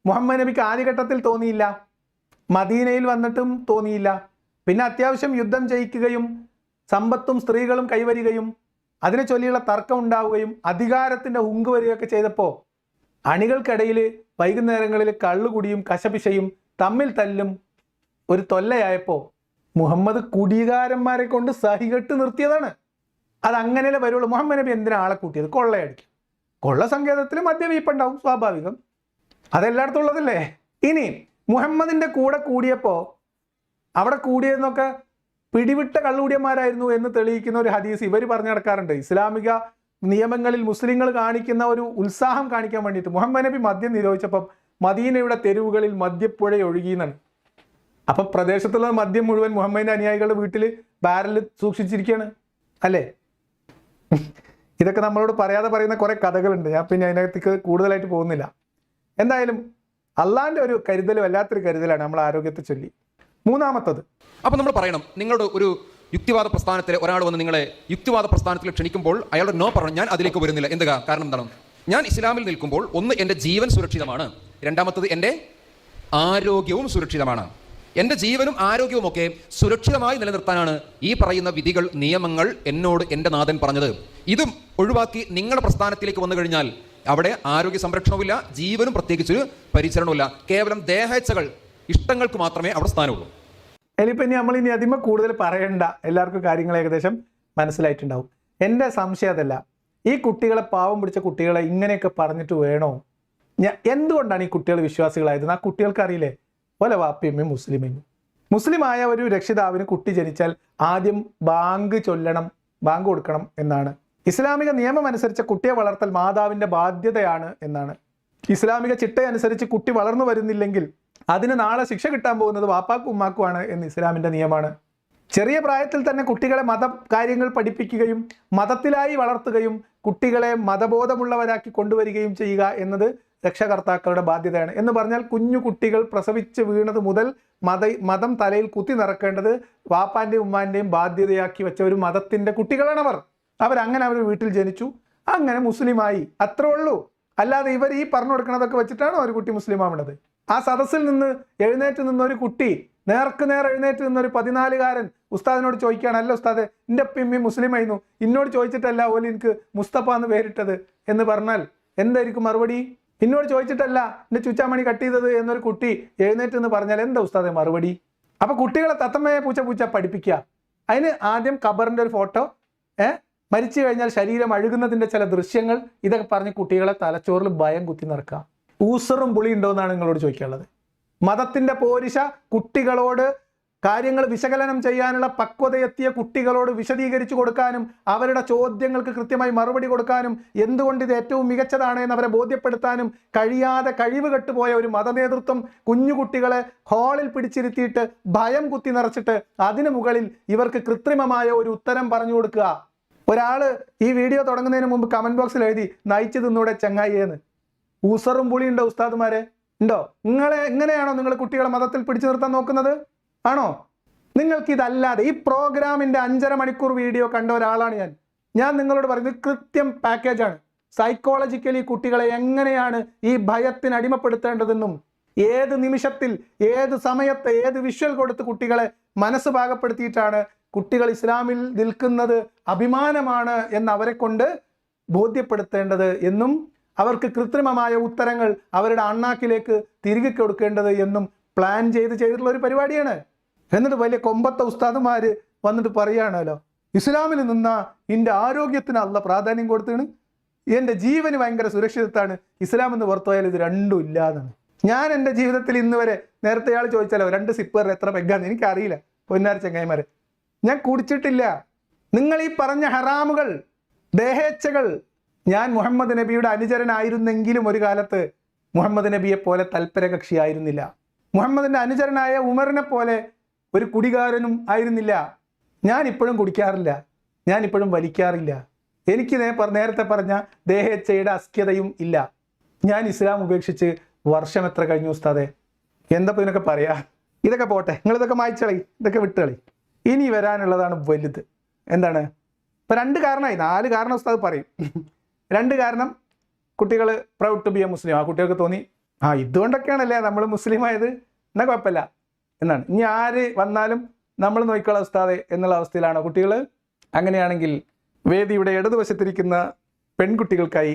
മുഹമ്മദ് നബിക്ക് ആദ്യഘട്ടത്തിൽ തോന്നിയില്ല, മദീനയിൽ വന്നിട്ടും തോന്നിയില്ല. പിന്നെ അത്യാവശ്യം യുദ്ധം ജയിക്കുകയും സമ്പത്തും സ്ത്രീകളും കൈവരികയും അതിനെ ചൊല്ലിയുള്ള തർക്കം ഉണ്ടാവുകയും അധികാരത്തിൻ്റെ ഹുങ്ക് വരികയൊക്കെ ചെയ്തപ്പോൾ അണികൾക്കിടയിൽ വൈകുന്നേരങ്ങളിൽ കള്ളുകുടിയും കശപിശയും തമ്മിൽ തല്ലും ഒരു തൊല്ലയായപ്പോൾ മുഹമ്മദ് കുടികാരന്മാരെ കൊണ്ട് സഹികെട്ട് നിർത്തിയതാണ്. അതങ്ങനെയല്ലേ വരുള്ളൂ. മുഹമ്മദ് നബി എന്തിനാ ആളെ കൂട്ടിയത്? കൊള്ളയടിക്കും. കൊള്ള സങ്കേതത്തിൽ മദ്യവീപ്പുണ്ടാവും, സ്വാഭാവികം, അതെല്ലായിടത്തും ഉള്ളതല്ലേ. ഇനി മുഹമ്മദിൻ്റെ കൂടെ കൂടിയപ്പോൾ അവിടെ കൂടിയതെന്നൊക്കെ പിടിവിട്ട കള്ളുകൂടിയന്മാരായിരുന്നു എന്ന് തെളിയിക്കുന്ന ഒരു ഹദീസ് ഇവർ പറഞ്ഞു നടക്കാറുണ്ട്. ഇസ്ലാമിക നിയമങ്ങളിൽ മുസ്ലിങ്ങൾ കാണിക്കുന്ന ഒരു ഉത്സാഹം കാണിക്കാൻ വേണ്ടിയിട്ട് മുഹമ്മദ് നബി മദ്യം നിരോധിച്ചപ്പം മദീനയുടെ തെരുവുകളിൽ മദ്യപ്പുഴ ഒഴുകിയെന്നാണ്. അപ്പം പ്രദേശത്തുള്ള മദ്യം മുഴുവൻ മുഹമ്മദിൻ്റെ അനുയായികളുടെ വീട്ടിൽ ബാരലിൽ സൂക്ഷിച്ചിരിക്കുകയാണ് അല്ലേ. ഇതൊക്കെ നമ്മളോട് പറയാതെ പറയുന്ന കുറേ കഥകളുണ്ട്. ഞാൻ പിന്നെ അതിനകത്തേക്ക് കൂടുതലായിട്ട് പോകുന്നില്ല. എന്തായാലും അള്ളാഹിൻ്റെ ഒരു കരുതൽ വല്ലാത്തൊരു കരുതലാണ് നമ്മൾ ആരോഗ്യത്തെ ചൊല്ലി. മൂന്നാമത്തത്, അപ്പോൾ നമ്മൾ പറയണം, നിങ്ങളുടെ ഒരു യുക്തിവാദ പ്രസ്ഥാനത്തിൽ ഒരാൾ വന്ന് നിങ്ങളെ യുക്തിവാദ പ്രസ്ഥാനത്തിൽ ക്ഷണിക്കുമ്പോൾ അയാളുടെ നോ പറഞ്ഞു, ഞാൻ അതിലേക്ക് വരുന്നില്ല. എന്ത് കാരണം എന്താണ്? ഞാൻ ഇസ്ലാമിൽ നിൽക്കുമ്പോൾ ഒന്ന് എൻ്റെ ജീവൻ സുരക്ഷിതമാണ്, രണ്ടാമത്തത് എൻ്റെ ആരോഗ്യവും സുരക്ഷിതമാണ്. എൻ്റെ ജീവനും ആരോഗ്യവും ഒക്കെ സുരക്ഷിതമായി നിലനിർത്താനാണ് ഈ പറയുന്ന വിധികൾ, നിയമങ്ങൾ എന്നോട് എൻ്റെ നാഥൻ പറഞ്ഞത്. ഇതും ഒഴിവാക്കി നിങ്ങളുടെ പ്രസ്ഥാനത്തിലേക്ക് വന്നു കഴിഞ്ഞാൽ അവിടെ ആരോഗ്യ സംരക്ഷണവുമില്ല, ജീവനും പ്രത്യേകിച്ചൊരു പരിചരണവുമില്ല. കേവലം ദേഹേച്ഛകൾ, ഇഷ്ടങ്ങൾക്ക് മാത്രമേ അവിടെ സ്ഥാനമുള്ളൂ. ഇനിയിപ്പോൾ നമ്മളിനി അതിമ കൂടുതൽ പറയണ്ട, എല്ലാവർക്കും കാര്യങ്ങൾ ഏകദേശം മനസ്സിലായിട്ടുണ്ടാവും. എൻ്റെ സംശയം അതല്ല, ഈ കുട്ടികളെ, പാവം പിടിച്ച കുട്ടികളെ ഇങ്ങനെയൊക്കെ പറഞ്ഞിട്ട് വേണോ? എന്തുകൊണ്ടാണ് ഈ കുട്ടികൾ വിശ്വാസികളായത്? ആ കുട്ടികൾക്ക് അറിയില്ലേ പോലെ വാപ്പിയമ്മയും മുസ്ലിമായ ഒരു രക്ഷിതാവിന് കുട്ടി ജനിച്ചാൽ ആദ്യം ബാങ്ക് ചൊല്ലണം, ബാങ്ക് കൊടുക്കണം എന്നാണ്. ഇസ്ലാമിക നിയമം അനുസരിച്ച് കുട്ടിയെ വളർത്തൽ മാതാവിൻ്റെ ബാധ്യതയാണ് എന്നാണ്. ഇസ്ലാമിക ചിട്ടയനുസരിച്ച് കുട്ടി വളർന്നു വരുന്നില്ലെങ്കിൽ അതിന് നാളെ ശിക്ഷ കിട്ടാൻ പോകുന്നത് വാപ്പാക്കും ഉമ്മാക്കുമാണ് എന്ന് ഇസ്ലാമിൻ്റെ നിയമമാണ്. ചെറിയ പ്രായത്തിൽ തന്നെ കുട്ടികളെ മത കാര്യങ്ങൾ പഠിപ്പിക്കുകയും മതത്തിലായി വളർത്തുകയും കുട്ടികളെ മതബോധമുള്ളവരാക്കി കൊണ്ടുവരികയും ചെയ്യുക എന്നത് രക്ഷകർത്താക്കളുടെ ബാധ്യതയാണ്. എന്ന് പറഞ്ഞാൽ കുഞ്ഞു കുട്ടികൾ പ്രസവിച്ച് വീണത് മുതൽ മതം തലയിൽ കുത്തി നിറക്കേണ്ടത് വാപ്പാൻ്റെയും ഉമ്മാൻ്റെയും ബാധ്യതയാക്കി വെച്ച ഒരു മതത്തിൻ്റെ കുട്ടികളാണ് അവരങ്ങനെ അവർ വീട്ടിൽ ജനിച്ചു, അങ്ങനെ മുസ്ലിമായി, അത്രേ ഉള്ളൂ. അല്ലാതെ ഇവർ ഈ പറഞ്ഞു കൊടുക്കണതൊക്കെ വെച്ചിട്ടാണ് ഒരു കുട്ടി മുസ്ലിം ആവുന്നത്. ആ സദസ്സിൽ നിന്ന് എഴുന്നേറ്റ് നിന്നൊരു കുട്ടി, നേർക്ക് നേർ എഴുന്നേറ്റ് നിന്നൊരു 14-കാരൻ ഉസ്താദിനോട് ചോദിക്കുകയാണ്, അല്ല ഉസ്താദ്, എൻ്റെ പിമ്മി മുസ്ലിം ആയിരുന്നു, ഇന്നോട് ചോദിച്ചിട്ടല്ല ഓല് എനിക്ക് മുസ്തഫ എന്ന് പേരിട്ടത് എന്ന് പറഞ്ഞാൽ എന്തായിരിക്കും മറുപടി? ഇന്നോട് ചോദിച്ചിട്ടല്ല എൻ്റെ ചുച്ചാമണി കട്ട് ചെയ്തത് എന്നൊരു കുട്ടി എഴുന്നേറ്റ് എന്ന് പറഞ്ഞാൽ എന്താ ഉസ്താദെ മറുപടി? അപ്പോൾ കുട്ടികളെ തത്തമ്മയെ പൂച്ച പഠിപ്പിക്കുക. അതിന് ആദ്യം ഖബറിൻ്റെ ഒരു ഫോട്ടോ, മരിച്ചു കഴിഞ്ഞാൽ ശരീരം അഴുകുന്നതിൻ്റെ ചില ദൃശ്യങ്ങൾ, ഇതൊക്കെ പറഞ്ഞ് കുട്ടികളെ തലച്ചോറിൽ ഭയം കുത്തി നിറക്കുക. ഊസറും പുളി ഉണ്ടോ എന്നാണ് നിങ്ങളോട് ചോദിക്കാനുള്ളത്. മതത്തിൻ്റെ പോരിശ കുട്ടികളോട് കാര്യങ്ങൾ വിശകലനം ചെയ്യാനുള്ള പക്വതയെത്തിയ കുട്ടികളോട് വിശദീകരിച്ചു കൊടുക്കാനും അവരുടെ ചോദ്യങ്ങൾക്ക് കൃത്യമായി മറുപടി കൊടുക്കാനും എന്തുകൊണ്ട് ഇത് ഏറ്റവും മികച്ചതാണ് എന്ന് അവരെ ബോധ്യപ്പെടുത്താനും കഴിയാതെ കഴിവ് കെട്ടുപോയ ഒരു മതനേതൃത്വം കുഞ്ഞു കുട്ടികളെ ഹാളിൽ പിടിച്ചിരുത്തിയിട്ട് ഭയം കുത്തി നിറച്ചിട്ട് അതിനു മുകളിൽ ഇവർക്ക് കൃത്രിമമായ ഒരു ഉത്തരം പറഞ്ഞു കൊടുക്കുക. ഒരാള് ഈ വീഡിയോ തുടങ്ങുന്നതിന് മുമ്പ് കമന്റ് ബോക്സിൽ എഴുതി നയിച്ചു തിന്നൂടെ ചങ്ങായിയെന്ന്. ഊസറും പുളിയുണ്ടോ ഉസ്താദുമാരെ? ഉണ്ടോ? എങ്ങനെയാണോ നിങ്ങൾ കുട്ടികളെ മതത്തിൽ പിടിച്ചു നിർത്താൻ നോക്കുന്നത്? ആണോ? നിങ്ങൾക്ക് ഇതല്ലാതെ ഈ പ്രോഗ്രാമിന്റെ 5.5 മണിക്കൂർ വീഡിയോ കണ്ട ഒരാളാണ് ഞാൻ നിങ്ങളോട് പറയുന്നത് കൃത്യം പാക്കേജാണ്. സൈക്കോളജിക്കലി കുട്ടികളെ എങ്ങനെയാണ് ഈ ഭയത്തിന് അടിമപ്പെടുത്തേണ്ടതെന്നും ഏത് നിമിഷത്തിൽ ഏത് സമയത്ത് ഏത് വിഷ്വൽ കൊടുത്ത് കുട്ടികളെ മനസ്സ് പാകപ്പെടുത്തിയിട്ടാണ് കുട്ടികൾ ഇസ്ലാമിൽ നിൽക്കുന്നത് അഭിമാനമാണ് എന്ന് അവരെ കൊണ്ട് ബോധ്യപ്പെടുത്തേണ്ടത് എന്നും അവർക്ക് കൃത്രിമമായ ഉത്തരങ്ങൾ അവരുടെ അണ്ണാക്കിലേക്ക് തിരികെ കൊടുക്കേണ്ടത് എന്നും പ്ലാൻ ചെയ്തിട്ടുള്ള ഒരു പരിപാടിയാണ്. എന്നിട്ട് വലിയ കൊമ്പത്തെ ഉസ്താദുമാര് വന്നിട്ട് പറയുകയാണല്ലോ, ഇസ്ലാമിൽ നിന്ന എൻ്റെ ആരോഗ്യത്തിന് അല്ല പ്രാധാന്യം കൊടുത്താണ്, എൻ്റെ ജീവന് ഭയങ്കര സുരക്ഷിതത്താണ്, ഇസ്ലാം എന്ന് പുറത്തുപോയാൽ ഇത് രണ്ടും ഇല്ലാതാണ്. ഞാൻ എൻ്റെ ജീവിതത്തിൽ ഇന്ന് വരെ, നേരത്തെ ആൾ ചോദിച്ചാലോ 2 സിപ്പറിൽ എത്ര പെഗ്ഗാന്ന് എനിക്കറിയില്ല പൊന്നാര ചങ്ങായിമാരെ, ഞാൻ കുടിച്ചിട്ടില്ല. നിങ്ങൾ ഈ പറഞ്ഞ ഹറാമുകൾ, ദേഹേച്ഛകൾ, ഞാൻ മുഹമ്മദ് നബിയുടെ അനുചരനായിരുന്നെങ്കിലും ഒരു കാലത്ത് മുഹമ്മദ് നബിയെ പോലെ തൽപര കക്ഷിയായിരുന്നില്ല. മുഹമ്മദിന്റെ അനുചരനായ ഉമറിനെ പോലെ ഒരു കുടികാരനും ആയിരുന്നില്ല. ഞാൻ ഇപ്പോഴും കുടിക്കാറില്ല, ഞാൻ ഇപ്പോഴും വലിക്കാറില്ല. എനിക്ക് നേരത്തെ പറഞ്ഞ ദേഹേച്ഛയുടെ അസ്ക്യതയും ഇല്ല. ഞാൻ ഇസ്ലാം ഉപേക്ഷിച്ച് വർഷം എത്ര കഴിഞ്ഞു ഉസ്താദെ? എന്താ ഇതിനൊക്കെ പറയാ? ഇതൊക്കെ പോട്ടെ, നിങ്ങളിതൊക്കെ മായ്ച്ചളി, ഇതൊക്കെ വിട്ടുകളി. ഇനി വരാനുള്ളതാണ് വലുത്. എന്താണ്? ഇപ്പം 2 കാരണമായി, 4 കാരണം ഉസ്താദ് പറയും. 2 കാരണം, കുട്ടികൾ proud to B a Muslim. ആ കുട്ടികൾക്ക് തോന്നി ഇതുകൊണ്ടൊക്കെയാണല്ലേ നമ്മൾ മുസ്ലിം ആയത്, എന്നാൽ കുഴപ്പമില്ല എന്നാണ്. ഇനി ആര് വന്നാലും നമ്മൾ നോക്കിക്കോളാം ഉസ്താദെ എന്നുള്ള അവസ്ഥയിലാണോ കുട്ടികൾ? അങ്ങനെയാണെങ്കിൽ വേദിയുടെ ഇടതുവശത്തിരിക്കുന്ന പെൺകുട്ടികൾക്കായി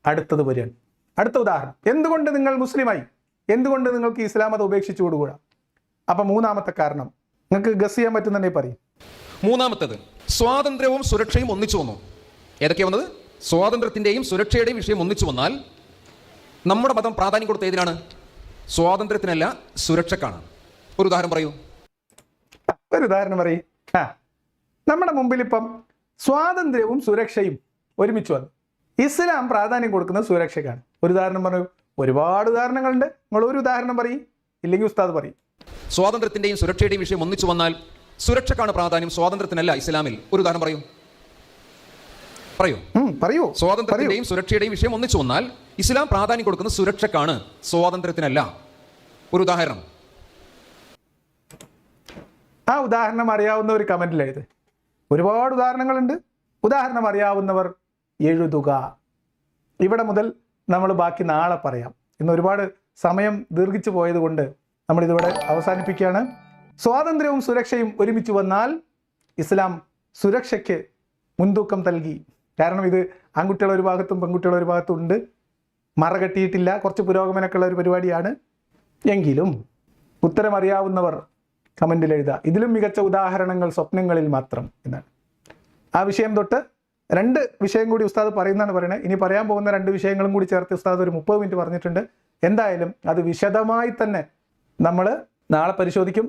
അടുത്തത് വരികയാണ്. അടുത്ത ഉദാഹരണം, എന്തുകൊണ്ട് നിങ്ങൾ മുസ്ലിമായി, എന്തുകൊണ്ട് നിങ്ങൾക്ക് ഇസ്ലാം മതം ഉപേക്ഷിച്ചു കൊടുകൂടാ? അപ്പം 3ാമത്തെ കാരണം നിങ്ങൾക്ക് ഗസ് ചെയ്യാൻ പറ്റുന്നുണ്ടെങ്കിൽ പറയും. 3ാമത്തേത്, സ്വാതന്ത്ര്യവും സുരക്ഷയും ഒന്നിച്ചു വന്നു. ഏതൊക്കെയാ വന്നത്? സ്വാതന്ത്ര്യത്തിൻ്റെയും സുരക്ഷയുടെയും വിഷയം ഒന്നിച്ചു വന്നാൽ നമ്മുടെ മതം പ്രാധാന്യം കൊടുത്ത ഏതിനാണ്? സ്വാതന്ത്ര്യത്തിനല്ല, സുരക്ഷക്കാണ്. ഒരു ഉദാഹരണം പറയൂ. ഒരു ഉദാഹരണം പറയും. നമ്മുടെ മുമ്പിൽ ഇപ്പം സ്വാതന്ത്ര്യവും സുരക്ഷയും ഒരുമിച്ച് വന്നു. ഇസ്ലാം പ്രാധാന്യം കൊടുക്കുന്നത് സുരക്ഷയ്ക്കാണ്. ഒരു ഉദാഹരണം പറയൂ. ഒരുപാട് ഉദാഹരണങ്ങളുണ്ട്, നിങ്ങൾ ഒരു ഉദാഹരണം പറയും, ഇല്ലെങ്കിൽ ഉസ്താദ് പറയും. സ്വാതന്ത്ര്യത്തിൻ്റെയും സുരക്ഷയുടെയും വിഷയം ഒന്നിച്ചു വന്നാൽ സുരക്ഷക്കാണ് പ്രാധാന്യം, സ്വാതന്ത്ര്യത്തിനല്ല ഇസ്ലാമിൽ. ഒരു ഉദാഹരണം പറയൂ. പറയൂ. സ്വാതന്ത്ര്യത്തിന്റെയും സുരക്ഷയുടെയും വിഷയം ഒന്നിച്ചു വന്നാൽ ഇസ്ലാം പ്രാധാന്യം കൊടുക്കുന്നത് സുരക്ഷക്കാണ്, സ്വാതന്ത്ര്യത്തിനല്ല. ഒരു ഉദാഹരണം. ആ ഉദാഹരണം അറിയാവുന്ന ഒരു കമന്റിൽ എഴുത്. ഒരുപാട് ഉദാഹരണങ്ങളുണ്ട്. ഉദാഹരണം അറിയാവുന്നവർ എഴുതുക. ഇവിടെ മുതൽ നമ്മൾ ബാക്കി നാളെ പറയാം. ഇന്ന് ഒരുപാട് സമയം ദീർഘിച്ചു പോയത് കൊണ്ട് നമ്മളിതിവിടെ അവസാനിപ്പിക്കുകയാണ്. സ്വാതന്ത്ര്യവും സുരക്ഷയും ഒരുമിച്ച് വന്നാൽ ഇസ്ലാം സുരക്ഷയ്ക്ക് മുൻതൂക്കം നൽകി. കാരണം ഇത് ആൺകുട്ടികൾ ഒരു ഭാഗത്തും പെൺകുട്ടികൾ ഒരു ഭാഗത്തും ഉണ്ട്. മറകെട്ടിയിട്ടില്ല, കുറച്ച് പുരോഗമനമൊക്കെ ഉള്ള ഒരു പരിപാടിയാണ്. എങ്കിലും ഉത്തരം അറിയാവുന്നവർ കമൻറ്റിൽ എഴുതുക. ഇതിലും മികച്ച ഉദാഹരണങ്ങൾ സ്വപ്നങ്ങളിൽ മാത്രം എന്നാണ്. ആ വിഷയം തൊട്ട് 2 വിഷയം കൂടി ഉസ്താദ് പറയുന്നതാണ് പറയുന്നത്. ഇനി പറയാൻ പോകുന്ന 2 വിഷയങ്ങളും കൂടി ചേർത്ത് ഉസ്താദ് ഒരു 30 മിനിറ്റ് പറഞ്ഞിട്ടുണ്ട്. എന്തായാലും അത് വിശദമായി തന്നെ നമ്മൾ നാളെ പരിശോധിക്കും.